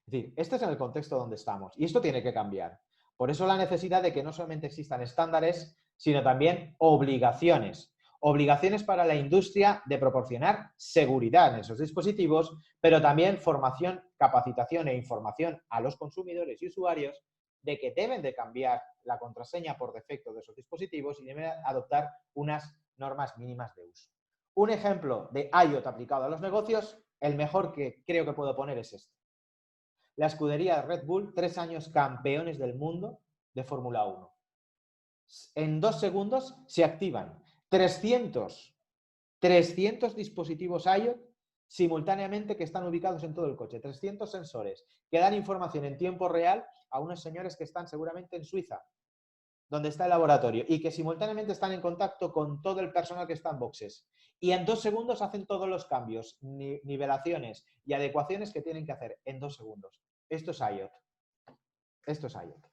Es decir, este es en el contexto donde estamos y esto tiene que cambiar. Por eso la necesidad de que no solamente existan estándares, sino también obligaciones. Obligaciones para la industria de proporcionar seguridad en esos dispositivos, pero también formación, capacitación e información a los consumidores y usuarios de que deben de cambiar la contraseña por defecto de esos dispositivos y deben adoptar unas normas mínimas de uso. Un ejemplo de IoT aplicado a los negocios, el mejor que creo que puedo poner es este. La escudería Red Bull, 3 años campeones del mundo de Fórmula 1. En 2 segundos se activan 300 dispositivos IoT simultáneamente que están ubicados en todo el coche. 300 sensores que dan información en tiempo real a unos señores que están seguramente en Suiza, donde está el laboratorio, y que simultáneamente están en contacto con todo el personal que está en boxes. Y en 2 segundos hacen todos los cambios, nivelaciones y adecuaciones que tienen que hacer en 2 segundos. Esto es IoT. Esto es IoT.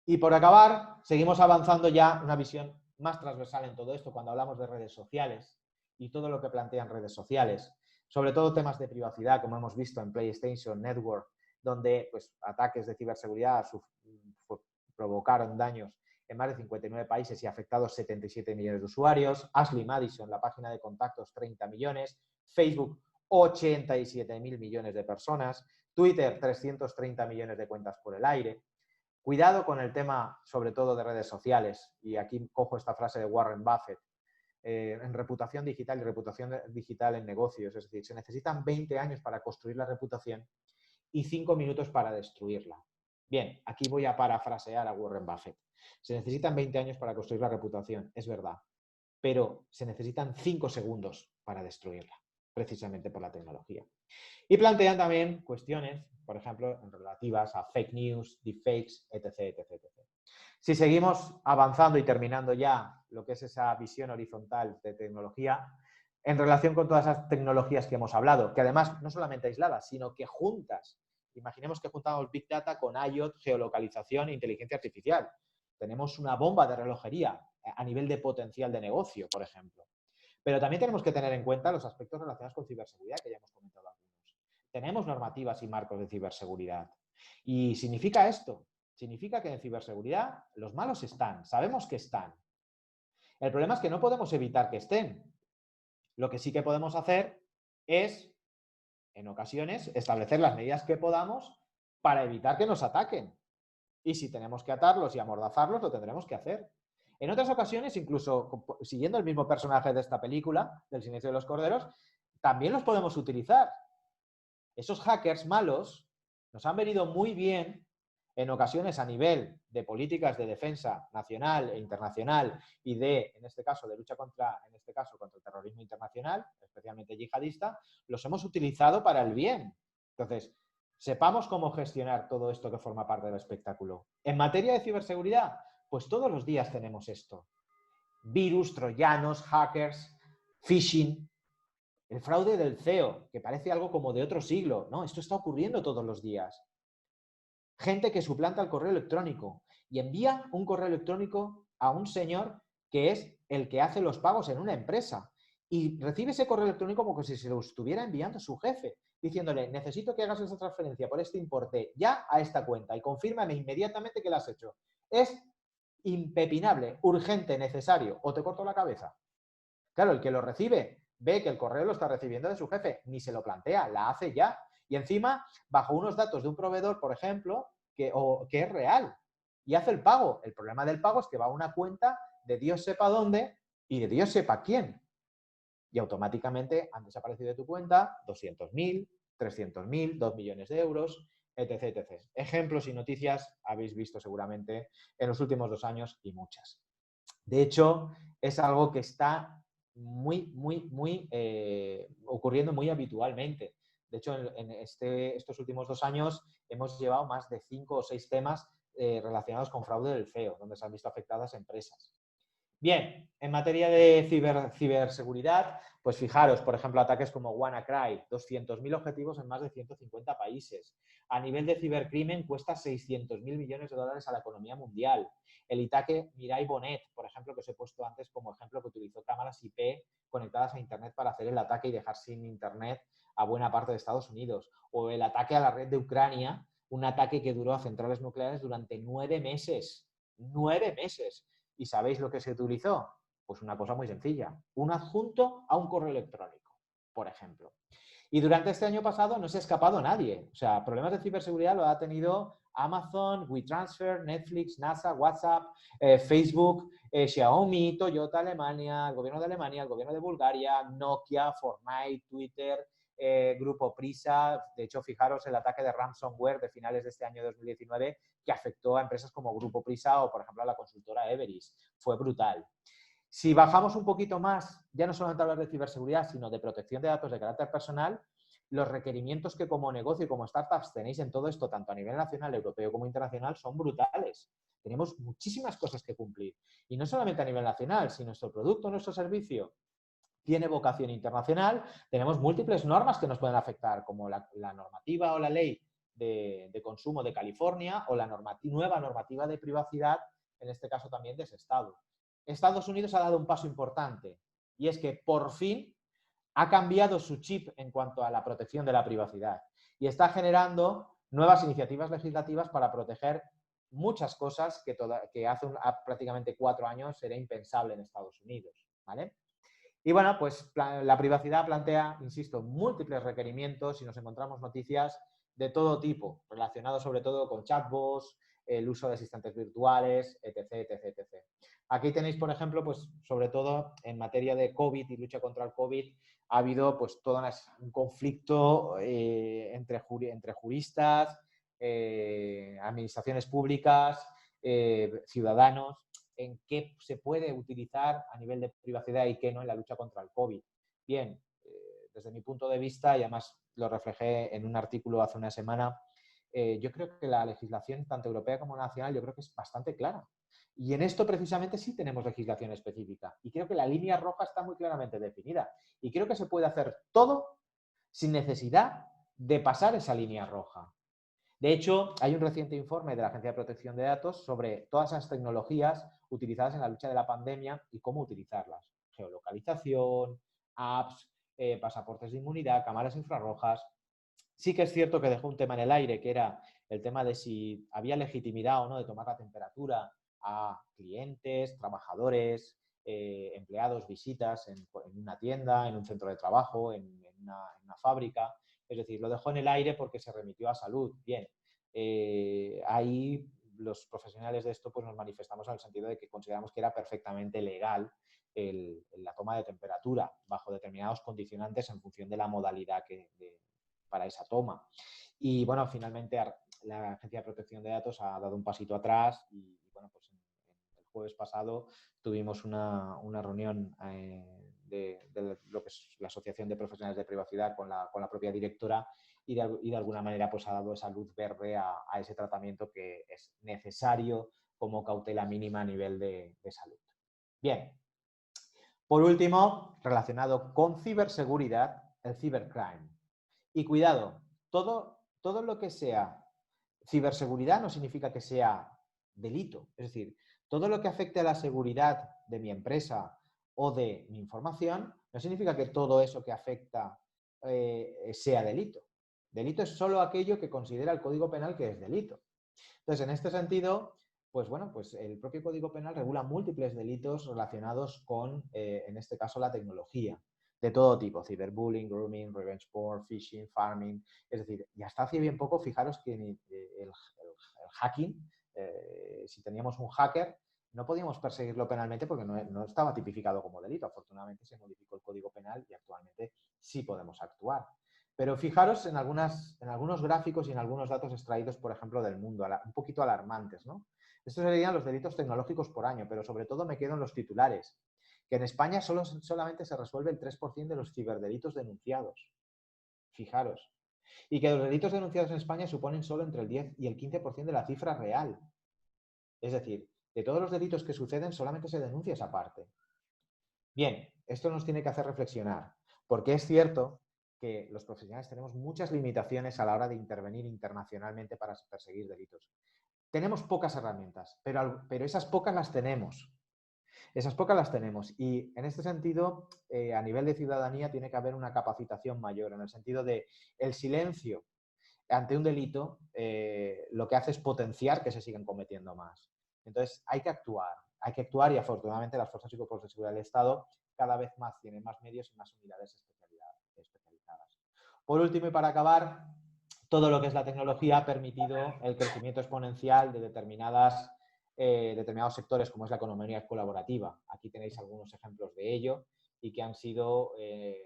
Y por acabar, seguimos avanzando ya una visión más transversal en todo esto cuando hablamos de redes sociales y todo lo que plantean redes sociales. Sobre todo temas de privacidad, como hemos visto en PlayStation Network, donde pues, ataques de ciberseguridad provocaron daños en más de 59 países y afectados 77 millones de usuarios. Ashley Madison, la página de contactos, 30 millones. Facebook, 87.000 millones de personas. Twitter, 330 millones de cuentas por el aire. Cuidado con el tema, sobre todo, de redes sociales. Y aquí cojo esta frase de Warren Buffett. En reputación digital y reputación digital en negocios. Es decir, se necesitan 20 años para construir la reputación y 5 minutos para destruirla. Bien, aquí voy a parafrasear a Warren Buffett. Se necesitan 20 años para construir la reputación, es verdad, pero se necesitan 5 segundos para destruirla, precisamente por la tecnología. Y plantean también cuestiones, por ejemplo, relativas a fake news, deepfakes, etc, etc, etc. Si seguimos avanzando y terminando ya lo que es esa visión horizontal de tecnología, en relación con todas esas tecnologías que hemos hablado, que además no solamente aisladas, sino que juntas. Imaginemos que juntamos Big Data con IoT, geolocalización e inteligencia artificial. Tenemos una bomba de relojería a nivel de potencial de negocio, por ejemplo. Pero también tenemos que tener en cuenta los aspectos relacionados con ciberseguridad, que ya hemos comentado algunos. Tenemos normativas y marcos de ciberseguridad. Y significa esto. Significa que en ciberseguridad los malos están, sabemos que están. El problema es que no podemos evitar que estén. Lo que sí que podemos hacer es, en ocasiones, establecer las medidas que podamos para evitar que nos ataquen. Y si tenemos que atarlos y amordazarlos, lo tendremos que hacer. En otras ocasiones, incluso siguiendo el mismo personaje de esta película, del Silencio de los Corderos, también los podemos utilizar. Esos hackers malos nos han venido muy bien en ocasiones a nivel de políticas de defensa nacional e internacional y de, en este caso, de lucha contra el terrorismo internacional, especialmente yihadista, los hemos utilizado para el bien. Entonces, sepamos cómo gestionar todo esto que forma parte del espectáculo. En materia de ciberseguridad, pues todos los días tenemos esto. Virus, troyanos, hackers, phishing, el fraude del CEO, que parece algo como de otro siglo. No, esto está ocurriendo todos los días. Gente que suplanta el correo electrónico y envía un correo electrónico a un señor que es el que hace los pagos en una empresa y recibe ese correo electrónico como si se lo estuviera enviando a su jefe, diciéndole, necesito que hagas esa transferencia por este importe ya a esta cuenta y confírmame inmediatamente que la has hecho. Es impepinable, urgente, necesario, o te corto la cabeza. Claro, el que lo recibe ve que el correo lo está recibiendo de su jefe, ni se lo plantea, la hace ya. Y encima, bajo unos datos de un proveedor, por ejemplo, que es real, y hace el pago. El problema del pago es que va a una cuenta de Dios sepa dónde y de Dios sepa quién. Y automáticamente han desaparecido de tu cuenta 200.000, 300.000, 2 millones de euros, etc, etc. Ejemplos y noticias habéis visto seguramente en los últimos 2 años y muchas. De hecho, es algo que está ocurriendo muy habitualmente. De hecho, en estos últimos 2 años hemos llevado más de 5 o 6 temas relacionados con fraude del CEO, donde se han visto afectadas empresas. Bien, en materia de ciberseguridad, pues fijaros, por ejemplo, ataques como WannaCry, 200.000 objetivos en más de 150 países. A nivel de cibercrimen cuesta 600.000 millones de dólares a la economía mundial. El ataque Mirai Bonet, por ejemplo, que os he puesto antes como ejemplo, que utilizó cámaras IP conectadas a Internet para hacer el ataque y dejar sin Internet a buena parte de Estados Unidos. O el ataque a la red de Ucrania, un ataque que duró a centrales nucleares durante 9 meses. 9 meses. ¿Y sabéis lo que se utilizó? Pues una cosa muy sencilla, un adjunto a un correo electrónico, por ejemplo. Y durante este año pasado no se ha escapado nadie. O sea, problemas de ciberseguridad lo ha tenido Amazon, WeTransfer, Netflix, NASA, WhatsApp, Facebook, Xiaomi, Toyota Alemania, el gobierno de Alemania, el gobierno de Bulgaria, Nokia, Fortnite, Twitter, Grupo Prisa. De hecho, fijaros el ataque de ransomware de finales de este año 2019 que afectó a empresas como Grupo Prisa o, por ejemplo, a la consultora Everis. Fue brutal. Si bajamos un poquito más, ya no solamente hablar de ciberseguridad, sino de protección de datos de carácter personal, los requerimientos que como negocio y como startups tenéis en todo esto, tanto a nivel nacional, europeo como internacional, son brutales. Tenemos muchísimas cosas que cumplir. Y no solamente a nivel nacional, si nuestro producto, nuestro servicio tiene vocación internacional, tenemos múltiples normas que nos pueden afectar, como la normativa o la ley de consumo de California o la nueva normativa de privacidad, en este caso también de ese estado. Estados Unidos ha dado un paso importante y es que por fin ha cambiado su chip en cuanto a la protección de la privacidad y está generando nuevas iniciativas legislativas para proteger muchas cosas que hace prácticamente 4 años era impensable en Estados Unidos, ¿vale? Y bueno, pues la privacidad plantea, insisto, múltiples requerimientos y nos encontramos noticias de todo tipo, relacionados sobre todo con chatbots, el uso de asistentes virtuales, etc, etc, etc. Aquí tenéis, por ejemplo, pues sobre todo en materia de COVID y lucha contra el COVID, ha habido pues todo un conflicto entre juristas, administraciones públicas, ciudadanos, en qué se puede utilizar a nivel de privacidad y qué no en la lucha contra el COVID. Bien, desde mi punto de vista, y además lo reflejé en un artículo hace una semana, yo creo que la legislación, tanto europea como nacional, yo creo que es bastante clara. Y en esto precisamente sí tenemos legislación específica. Y creo que la línea roja está muy claramente definida. Y creo que se puede hacer todo sin necesidad de pasar esa línea roja. De hecho, hay un reciente informe de la Agencia de Protección de Datos sobre todas esas tecnologías utilizadas en la lucha de la pandemia y cómo utilizarlas. Geolocalización, apps, pasaportes de inmunidad, cámaras infrarrojas. Sí que es cierto que dejó un tema en el aire, que era el tema de si había legitimidad o no de tomar la temperatura a clientes, trabajadores, empleados, visitas en una tienda, en un centro de trabajo, en una fábrica. Es decir, lo dejó en el aire porque se remitió a salud. Bien, ahí los profesionales de esto pues nos manifestamos en el sentido de que consideramos que era perfectamente legal la toma de temperatura bajo determinados condicionantes en función de la modalidad para esa toma. Y bueno, finalmente la Agencia de Protección de Datos ha dado un pasito atrás y bueno, pues el jueves pasado tuvimos una reunión de lo que es la Asociación de Profesionales de Privacidad con la propia directora y de alguna manera pues ha dado esa luz verde a ese tratamiento que es necesario como cautela mínima a nivel de salud. Bien. Por último, relacionado con ciberseguridad, el cybercrime. Y cuidado, todo lo que sea ciberseguridad no significa que sea delito. Es decir, todo lo que afecte a la seguridad de mi empresa o de mi información no significa que todo eso que afecta sea delito. Delito es solo aquello que considera el Código Penal que es delito. Entonces, en este sentido, pues bueno, pues el propio Código Penal regula múltiples delitos relacionados con, en este caso, la tecnología de todo tipo, ciberbullying, grooming, revenge porn, phishing, farming. Es decir, y hasta hace bien poco, fijaros que el hacking, si teníamos un hacker, no podíamos perseguirlo penalmente porque no estaba tipificado como delito. Afortunadamente se modificó el Código Penal y actualmente sí podemos actuar. Pero fijaros en algunos gráficos y en algunos datos extraídos, por ejemplo, del mundo, un poquito alarmantes, ¿no? Estos serían los delitos tecnológicos por año, pero sobre todo me quedo en los titulares, que en España solamente se resuelve el 3% de los ciberdelitos denunciados. Fijaros. Y que los delitos denunciados en España suponen solo entre el 10 y el 15% de la cifra real. Es decir, de todos los delitos que suceden solamente se denuncia esa parte. Bien, esto nos tiene que hacer reflexionar, porque es cierto que los profesionales tenemos muchas limitaciones a la hora de intervenir internacionalmente para perseguir delitos. Tenemos pocas herramientas, pero esas pocas las tenemos. Esas pocas las tenemos y en este sentido, a nivel de ciudadanía tiene que haber una capacitación mayor, en el sentido de el silencio ante un delito lo que hace es potenciar que se sigan cometiendo más. Entonces hay que actuar y afortunadamente las fuerzas y cuerpos de seguridad del Estado cada vez más tienen más medios y más unidades especializadas. Por último y para acabar, todo lo que es la tecnología ha permitido el crecimiento exponencial de determinados sectores como es la economía colaborativa. Aquí tenéis algunos ejemplos de ello y que han sido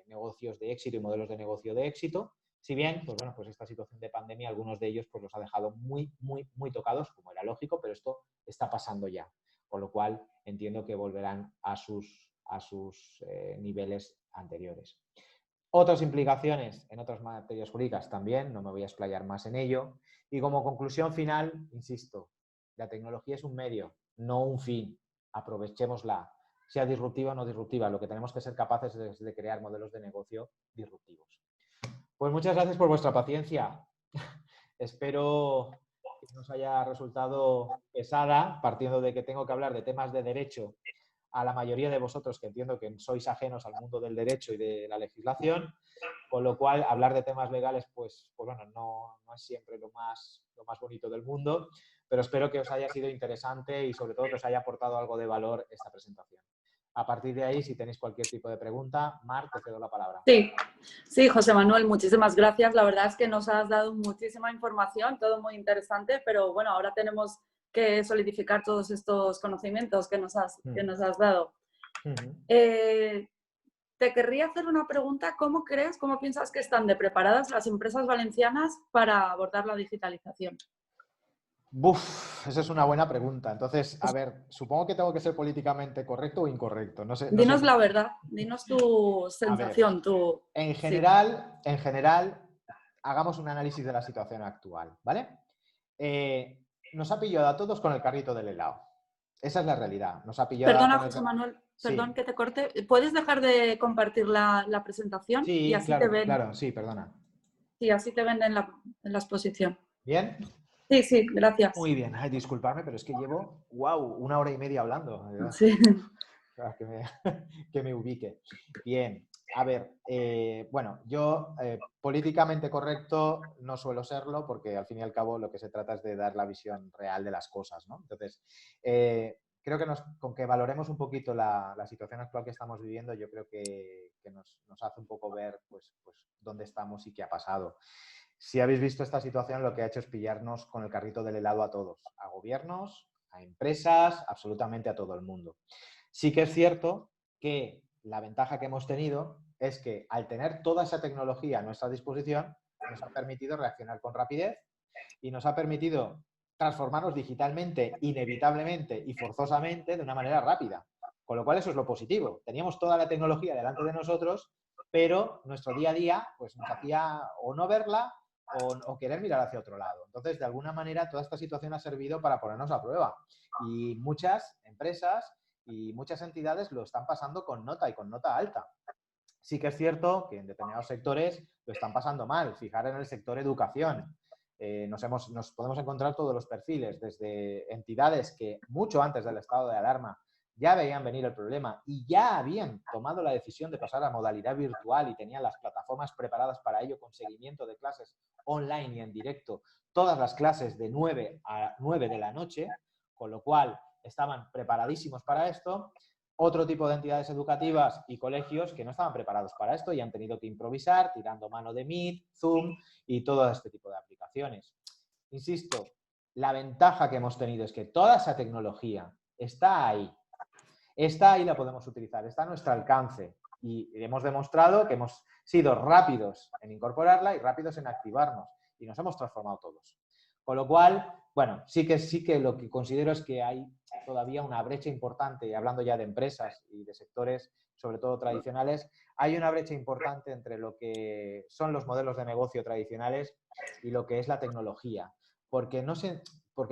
negocios de éxito y modelos de negocio de éxito. Si bien, pues bueno, pues esta situación de pandemia, algunos de ellos pues los ha dejado muy, muy, muy tocados, como era lógico, pero esto está pasando ya. Con lo cual, entiendo que volverán a sus niveles anteriores. Otras implicaciones en otras materias jurídicas también, no me voy a explayar más en ello. Y como conclusión final, insisto, la tecnología es un medio, no un fin. Aprovechémosla, sea disruptiva o no disruptiva. Lo que tenemos que ser capaces es de crear modelos de negocio disruptivos. Pues muchas gracias por vuestra paciencia. Espero que nos haya resultado pesada, partiendo de que tengo que hablar de temas de derecho a la mayoría de vosotros, que entiendo que sois ajenos al mundo del derecho y de la legislación, con lo cual hablar de temas legales pues bueno, no es siempre lo más bonito del mundo, pero espero que os haya sido interesante y sobre todo que os haya aportado algo de valor esta presentación. A partir de ahí, si tenéis cualquier tipo de pregunta, Mar, te cedo la palabra. Sí, José Manuel, muchísimas gracias. La verdad es que nos has dado muchísima información, todo muy interesante, pero bueno, ahora tenemos que solidificar todos estos conocimientos que nos has dado. Ujú. Te querría hacer una pregunta. ¿Cómo piensas que están de preparadas las empresas valencianas para abordar la digitalización? Buf, esa es una buena pregunta. Entonces, a ver, supongo que tengo que ser políticamente correcto o incorrecto. No sé. Dinos la verdad, dinos tu A ver, sensación, Sí. en general, hagamos un análisis de la situación actual, ¿vale? Nos ha pillado a todos con el carrito del helado. Esa es la realidad. Nos ha pillado Perdona, con el... José Manuel, perdón Sí, que te corte. ¿Puedes dejar de compartir la presentación? Y sí, así te claro, ven, claro, sí, perdona. sí, así te ven en la exposición. ¿Bien? Sí, sí, gracias. Muy bien. Ay, disculparme, pero es que llevo, wow, 1 hora y media hablando. Sí. Que me, que me ubique. Bien, a ver, bueno, yo políticamente correcto no suelo serlo porque al fin y al cabo lo que se trata es de dar la visión real de las cosas, ¿no? Entonces, creo que con que valoremos un poquito la situación actual que estamos viviendo, yo creo que nos hace un poco ver pues dónde estamos y qué ha pasado. Si habéis visto esta situación, lo que ha hecho es pillarnos con el carrito del helado a todos, a gobiernos, a empresas, absolutamente a todo el mundo. Sí que es cierto que la ventaja que hemos tenido es que al tener toda esa tecnología a nuestra disposición, nos ha permitido reaccionar con rapidez y nos ha permitido transformarnos digitalmente, inevitablemente y forzosamente de una manera rápida. Con lo cual eso es lo positivo. Teníamos toda la tecnología delante de nosotros, pero nuestro día a día pues, nos hacía o no verla o querer mirar hacia otro lado. Entonces, de alguna manera, toda esta situación ha servido para ponernos a prueba. Y muchas empresas y muchas entidades lo están pasando con nota y con nota alta. Sí que es cierto que en determinados sectores lo están pasando mal. Fijar en el sector educación. Nos podemos encontrar todos los perfiles, desde entidades que mucho antes del estado de alarma ya veían venir el problema y ya habían tomado la decisión de pasar a modalidad virtual y tenían las plataformas preparadas para ello con seguimiento de clases online y en directo, todas las clases de 9 a 9 de la noche, con lo cual estaban preparadísimos para esto. Otro tipo de entidades educativas y colegios que no estaban preparados para esto y han tenido que improvisar tirando mano de Meet, Zoom y todo este tipo de aplicaciones. Insisto, la ventaja que hemos tenido es que toda esa tecnología está ahí, la podemos utilizar, está a nuestro alcance y hemos demostrado que hemos sido rápidos en incorporarla y rápidos en activarnos y nos hemos transformado todos. Con lo cual, bueno, sí que lo que considero es que hay todavía una brecha importante, y hablando ya de empresas y de sectores, sobre todo tradicionales, hay una brecha importante entre lo que son los modelos de negocio tradicionales y lo que es la tecnología. Porque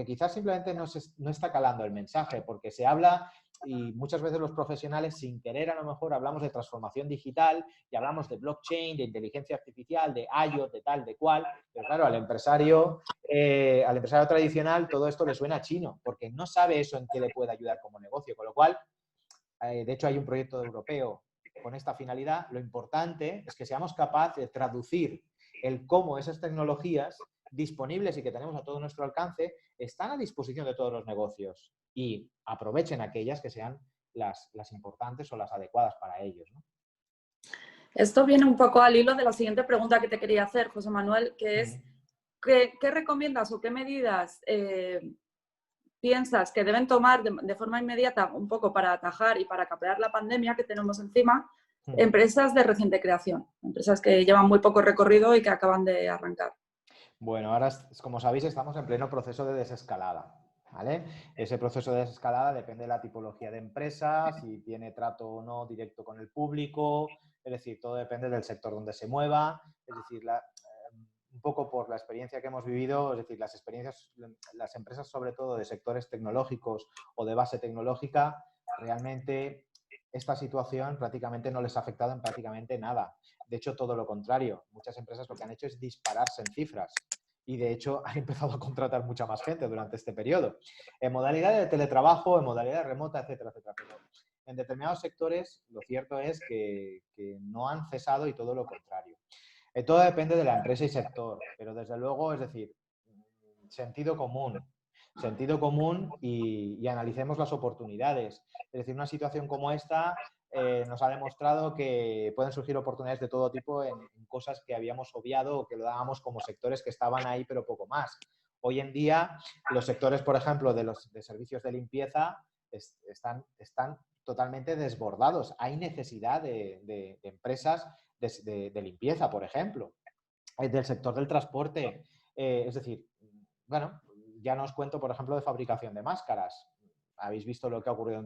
quizás simplemente no está calando el mensaje, porque se habla y muchas veces los profesionales sin querer a lo mejor hablamos de transformación digital y hablamos de blockchain, de inteligencia artificial, de IoT, de tal, de cual, pero claro, al empresario tradicional todo esto le suena chino porque no sabe eso en qué le puede ayudar como negocio, con lo cual, de hecho hay un proyecto europeo con esta finalidad. Lo importante es que seamos capaces de traducir el cómo esas tecnologías disponibles y que tenemos a todo nuestro alcance están a disposición de todos los negocios y aprovechen aquellas que sean las importantes o las adecuadas para ellos, ¿no? Esto viene un poco al hilo de la siguiente pregunta que te quería hacer, José Manuel, que es, ¿qué recomiendas o qué medidas piensas que deben tomar de forma inmediata un poco para atajar y para capear la pandemia que tenemos encima empresas de reciente creación, empresas que llevan muy poco recorrido y que acaban de arrancar? Bueno, ahora, como sabéis, estamos en pleno proceso de desescalada, ¿vale? Ese proceso de desescalada depende de la tipología de empresa, si tiene trato o no directo con el público, es decir, todo depende del sector donde se mueva, es decir, un poco por la experiencia que hemos vivido, es decir, las empresas sobre todo de sectores tecnológicos o de base tecnológica, realmente esta situación prácticamente no les ha afectado en prácticamente nada. De hecho, todo lo contrario. Muchas empresas lo que han hecho es dispararse en cifras y, de hecho, han empezado a contratar mucha más gente durante este periodo. En modalidad de teletrabajo, en modalidad remota, etcétera, etcétera. Pero en determinados sectores, lo cierto es que no han cesado y todo lo contrario. Todo depende de la empresa y sector, pero desde luego, es decir, sentido común y analicemos las oportunidades. Es decir, una situación como esta nos ha demostrado que pueden surgir oportunidades de todo tipo en cosas que habíamos obviado o que lo dábamos como sectores que estaban ahí, pero poco más. Hoy en día, los sectores, por ejemplo, de servicios de limpieza están totalmente desbordados. Hay necesidad de empresas de limpieza, por ejemplo, del sector del transporte. Es decir, bueno, ya no os cuento, por ejemplo, de fabricación de máscaras. Habéis visto lo que ha ocurrido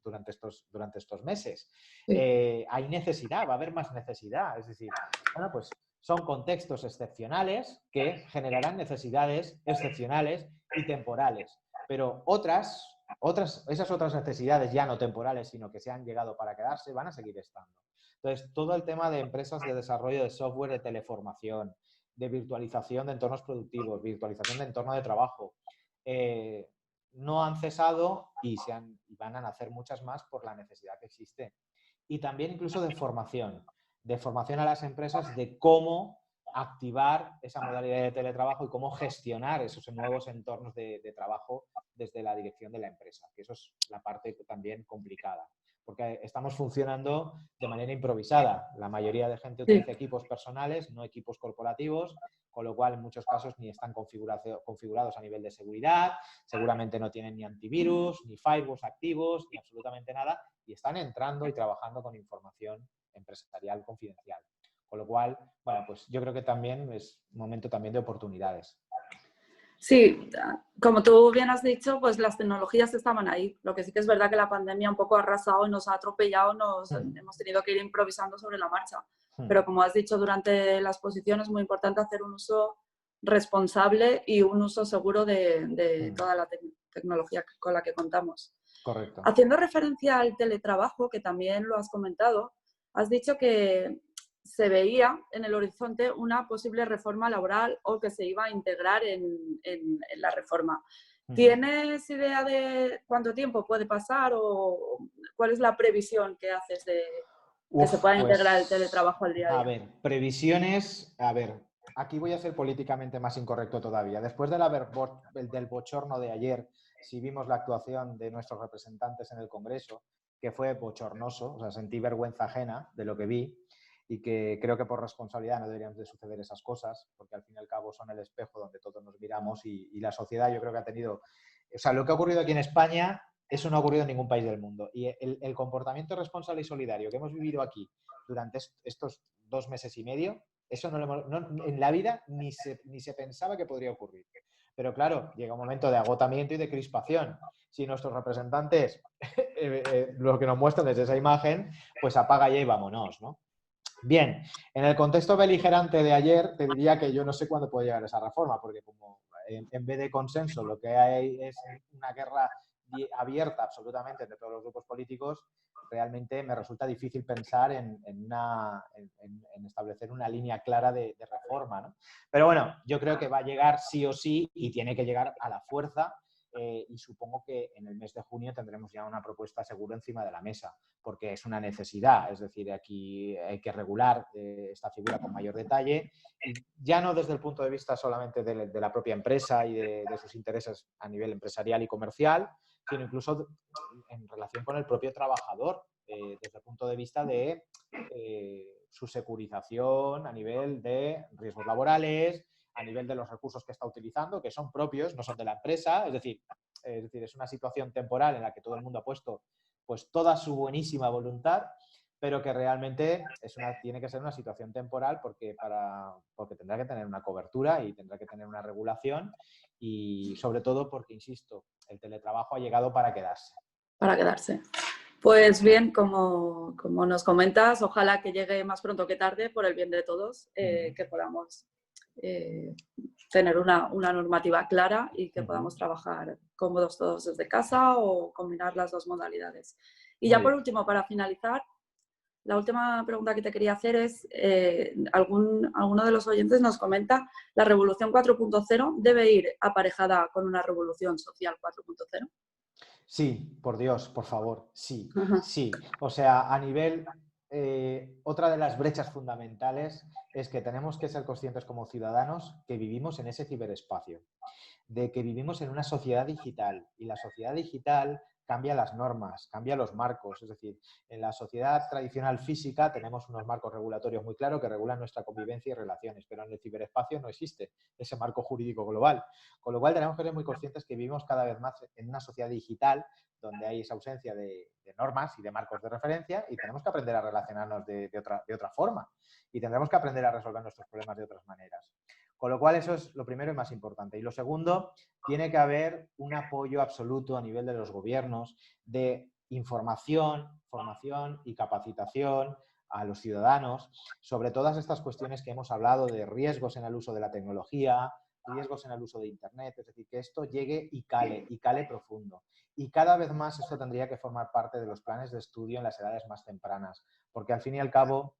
durante estos meses. Sí. Hay necesidad, va a haber más necesidad. Es decir, bueno, pues son contextos excepcionales que generarán necesidades excepcionales y temporales. Pero esas otras necesidades ya no temporales, sino que se han llegado para quedarse, van a seguir estando. Entonces, todo el tema de empresas de desarrollo de software, de teleformación, de virtualización de entornos productivos, virtualización de entorno de trabajo, no han cesado y van a nacer muchas más por la necesidad que existe. Y también incluso de formación a las empresas de cómo activar esa modalidad de teletrabajo y cómo gestionar esos nuevos entornos de trabajo desde la dirección de la empresa, que eso es la parte también complicada, porque estamos funcionando de manera improvisada. La mayoría de gente utiliza equipos personales, no equipos corporativos, con lo cual en muchos casos ni están configurados a nivel de seguridad, seguramente no tienen ni antivirus, ni firewalls activos, ni absolutamente nada, y están entrando y trabajando con información empresarial confidencial. Con lo cual, bueno, pues yo creo que también es un momento también de oportunidades. Sí, como tú bien has dicho, pues las tecnologías estaban ahí. Lo que sí que es verdad que la pandemia un poco ha arrasado y nos ha atropellado, hemos tenido que ir improvisando sobre la marcha. Pero como has dicho durante la exposición, es muy importante hacer un uso responsable y un uso seguro de toda la tecnología con la que contamos. Correcto. Haciendo referencia al teletrabajo, que también lo has comentado, has dicho que se veía en el horizonte una posible reforma laboral o que se iba a integrar en la reforma. ¿Tienes idea de cuánto tiempo puede pasar o cuál es la previsión que haces de que se pueda integrar el teletrabajo al día a día? A ver, previsiones, aquí voy a ser políticamente más incorrecto todavía. Después del bochorno de ayer, si vimos la actuación de nuestros representantes en el Congreso, que fue bochornoso, o sea, sentí vergüenza ajena de lo que vi y que creo que por responsabilidad no deberían de suceder esas cosas, porque al fin y al cabo son el espejo donde todos nos miramos y la sociedad yo creo que ha tenido... O sea, lo que ha ocurrido aquí en España, eso no ha ocurrido en ningún país del mundo. Y el comportamiento responsable y solidario que hemos vivido aquí durante estos 2 meses y medio, eso en la vida ni se pensaba que podría ocurrir. Pero claro, llega un momento de agotamiento y de crispación. Si nuestros representantes lo que nos muestran desde esa imagen, pues apaga ya y vámonos, ¿no? Bien, en el contexto beligerante de ayer, te diría que yo no sé cuándo puede llegar esa reforma, porque como en vez de consenso lo que hay es una guerra abierta absolutamente entre todos los grupos políticos, realmente me resulta difícil pensar en establecer una línea clara de reforma, ¿no? Pero bueno, yo creo que va a llegar sí o sí y tiene que llegar a la fuerza. Y supongo que en el mes de junio tendremos ya una propuesta seguro encima de la mesa, porque es una necesidad, es decir, aquí hay que regular esta figura con mayor detalle, y ya no desde el punto de vista solamente de la propia empresa y de sus intereses a nivel empresarial y comercial, sino incluso en relación con el propio trabajador, desde el punto de vista de su securización a nivel de riesgos laborales, a nivel de los recursos que está utilizando, que son propios, no son de la empresa, es decir, es una situación temporal en la que todo el mundo ha puesto pues toda su buenísima voluntad, pero que realmente tiene que ser una situación temporal porque tendrá que tener una cobertura y tendrá que tener una regulación y sobre todo porque, insisto, el teletrabajo ha llegado para quedarse. Para quedarse. Pues bien, como nos comentas, ojalá que llegue más pronto que tarde por el bien de todos, que podamos tener una normativa clara y que podamos trabajar cómodos todos desde casa o combinar las dos modalidades. Y ya por último, para finalizar, la última pregunta que te quería hacer es, alguno de los oyentes nos comenta, ¿la revolución 4.0 debe ir aparejada con una revolución social 4.0? Sí, por Dios, por favor, sí, sí. O sea, a nivel, otra de las brechas fundamentales es que tenemos que ser conscientes como ciudadanos que vivimos en ese ciberespacio, de que vivimos en una sociedad digital y la sociedad digital cambia las normas, cambia los marcos. Es decir, en la sociedad tradicional física tenemos unos marcos regulatorios muy claros que regulan nuestra convivencia y relaciones, pero en el ciberespacio no existe ese marco jurídico global. Con lo cual tenemos que ser muy conscientes que vivimos cada vez más en una sociedad digital donde hay esa ausencia de normas y de marcos de referencia y tenemos que aprender a relacionarnos de otra forma y tendremos que aprender a resolver nuestros problemas de otras maneras. Con lo cual eso es lo primero y más importante. Y lo segundo, tiene que haber un apoyo absoluto a nivel de los gobiernos de información, formación y capacitación a los ciudadanos sobre todas estas cuestiones que hemos hablado de riesgos en el uso de la tecnología, riesgos en el uso de Internet, es decir, que esto llegue y cale profundo. Y cada vez más esto tendría que formar parte de los planes de estudio en las edades más tempranas, porque al fin y al cabo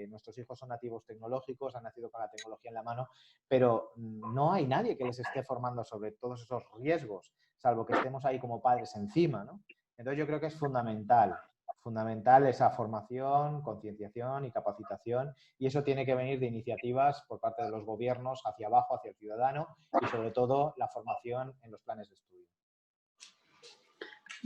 nuestros hijos son nativos tecnológicos, han nacido con la tecnología en la mano, pero no hay nadie que les esté formando sobre todos esos riesgos, salvo que estemos ahí como padres encima, ¿no? Entonces yo creo que es fundamental esa formación, concienciación y capacitación, y eso tiene que venir de iniciativas por parte de los gobiernos hacia abajo, hacia el ciudadano, y sobre todo la formación en los planes de estudio.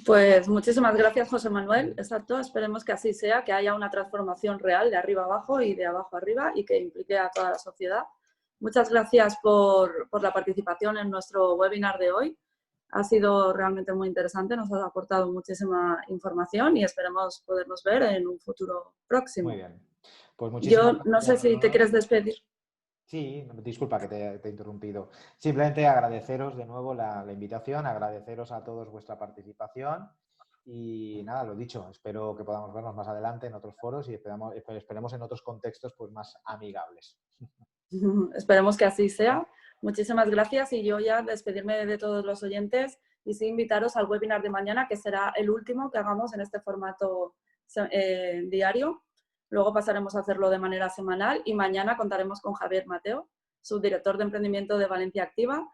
Pues muchísimas gracias, José Manuel. Exacto, esperemos que así sea, que haya una transformación real de arriba abajo y de abajo arriba y que implique a toda la sociedad. Muchas gracias por la participación en nuestro webinar de hoy. Ha sido realmente muy interesante, nos ha aportado muchísima información y esperemos podernos ver en un futuro próximo. Muy bien. Pues muchísimas Yo no sé si te quieres despedir. Sí, disculpa que te he interrumpido. Simplemente agradeceros de nuevo la invitación, agradeceros a todos vuestra participación y nada, lo dicho, espero que podamos vernos más adelante en otros foros y esperemos en otros contextos pues más amigables. Esperemos que así sea. Muchísimas gracias y yo ya despedirme de todos los oyentes y sí invitaros al webinar de mañana, que será el último que hagamos en este formato diario. Luego pasaremos a hacerlo de manera semanal y mañana contaremos con Javier Mateo, subdirector de emprendimiento de Valencia Activa,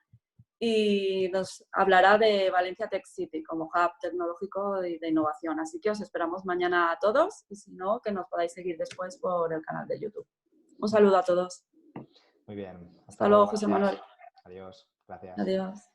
y nos hablará de Valencia Tech City como hub tecnológico y de innovación. Así que os esperamos mañana a todos y si no, que nos podáis seguir después por el canal de YouTube. Un saludo a todos. Muy bien. Hasta luego, José Manuel. Adiós. Gracias. Adiós.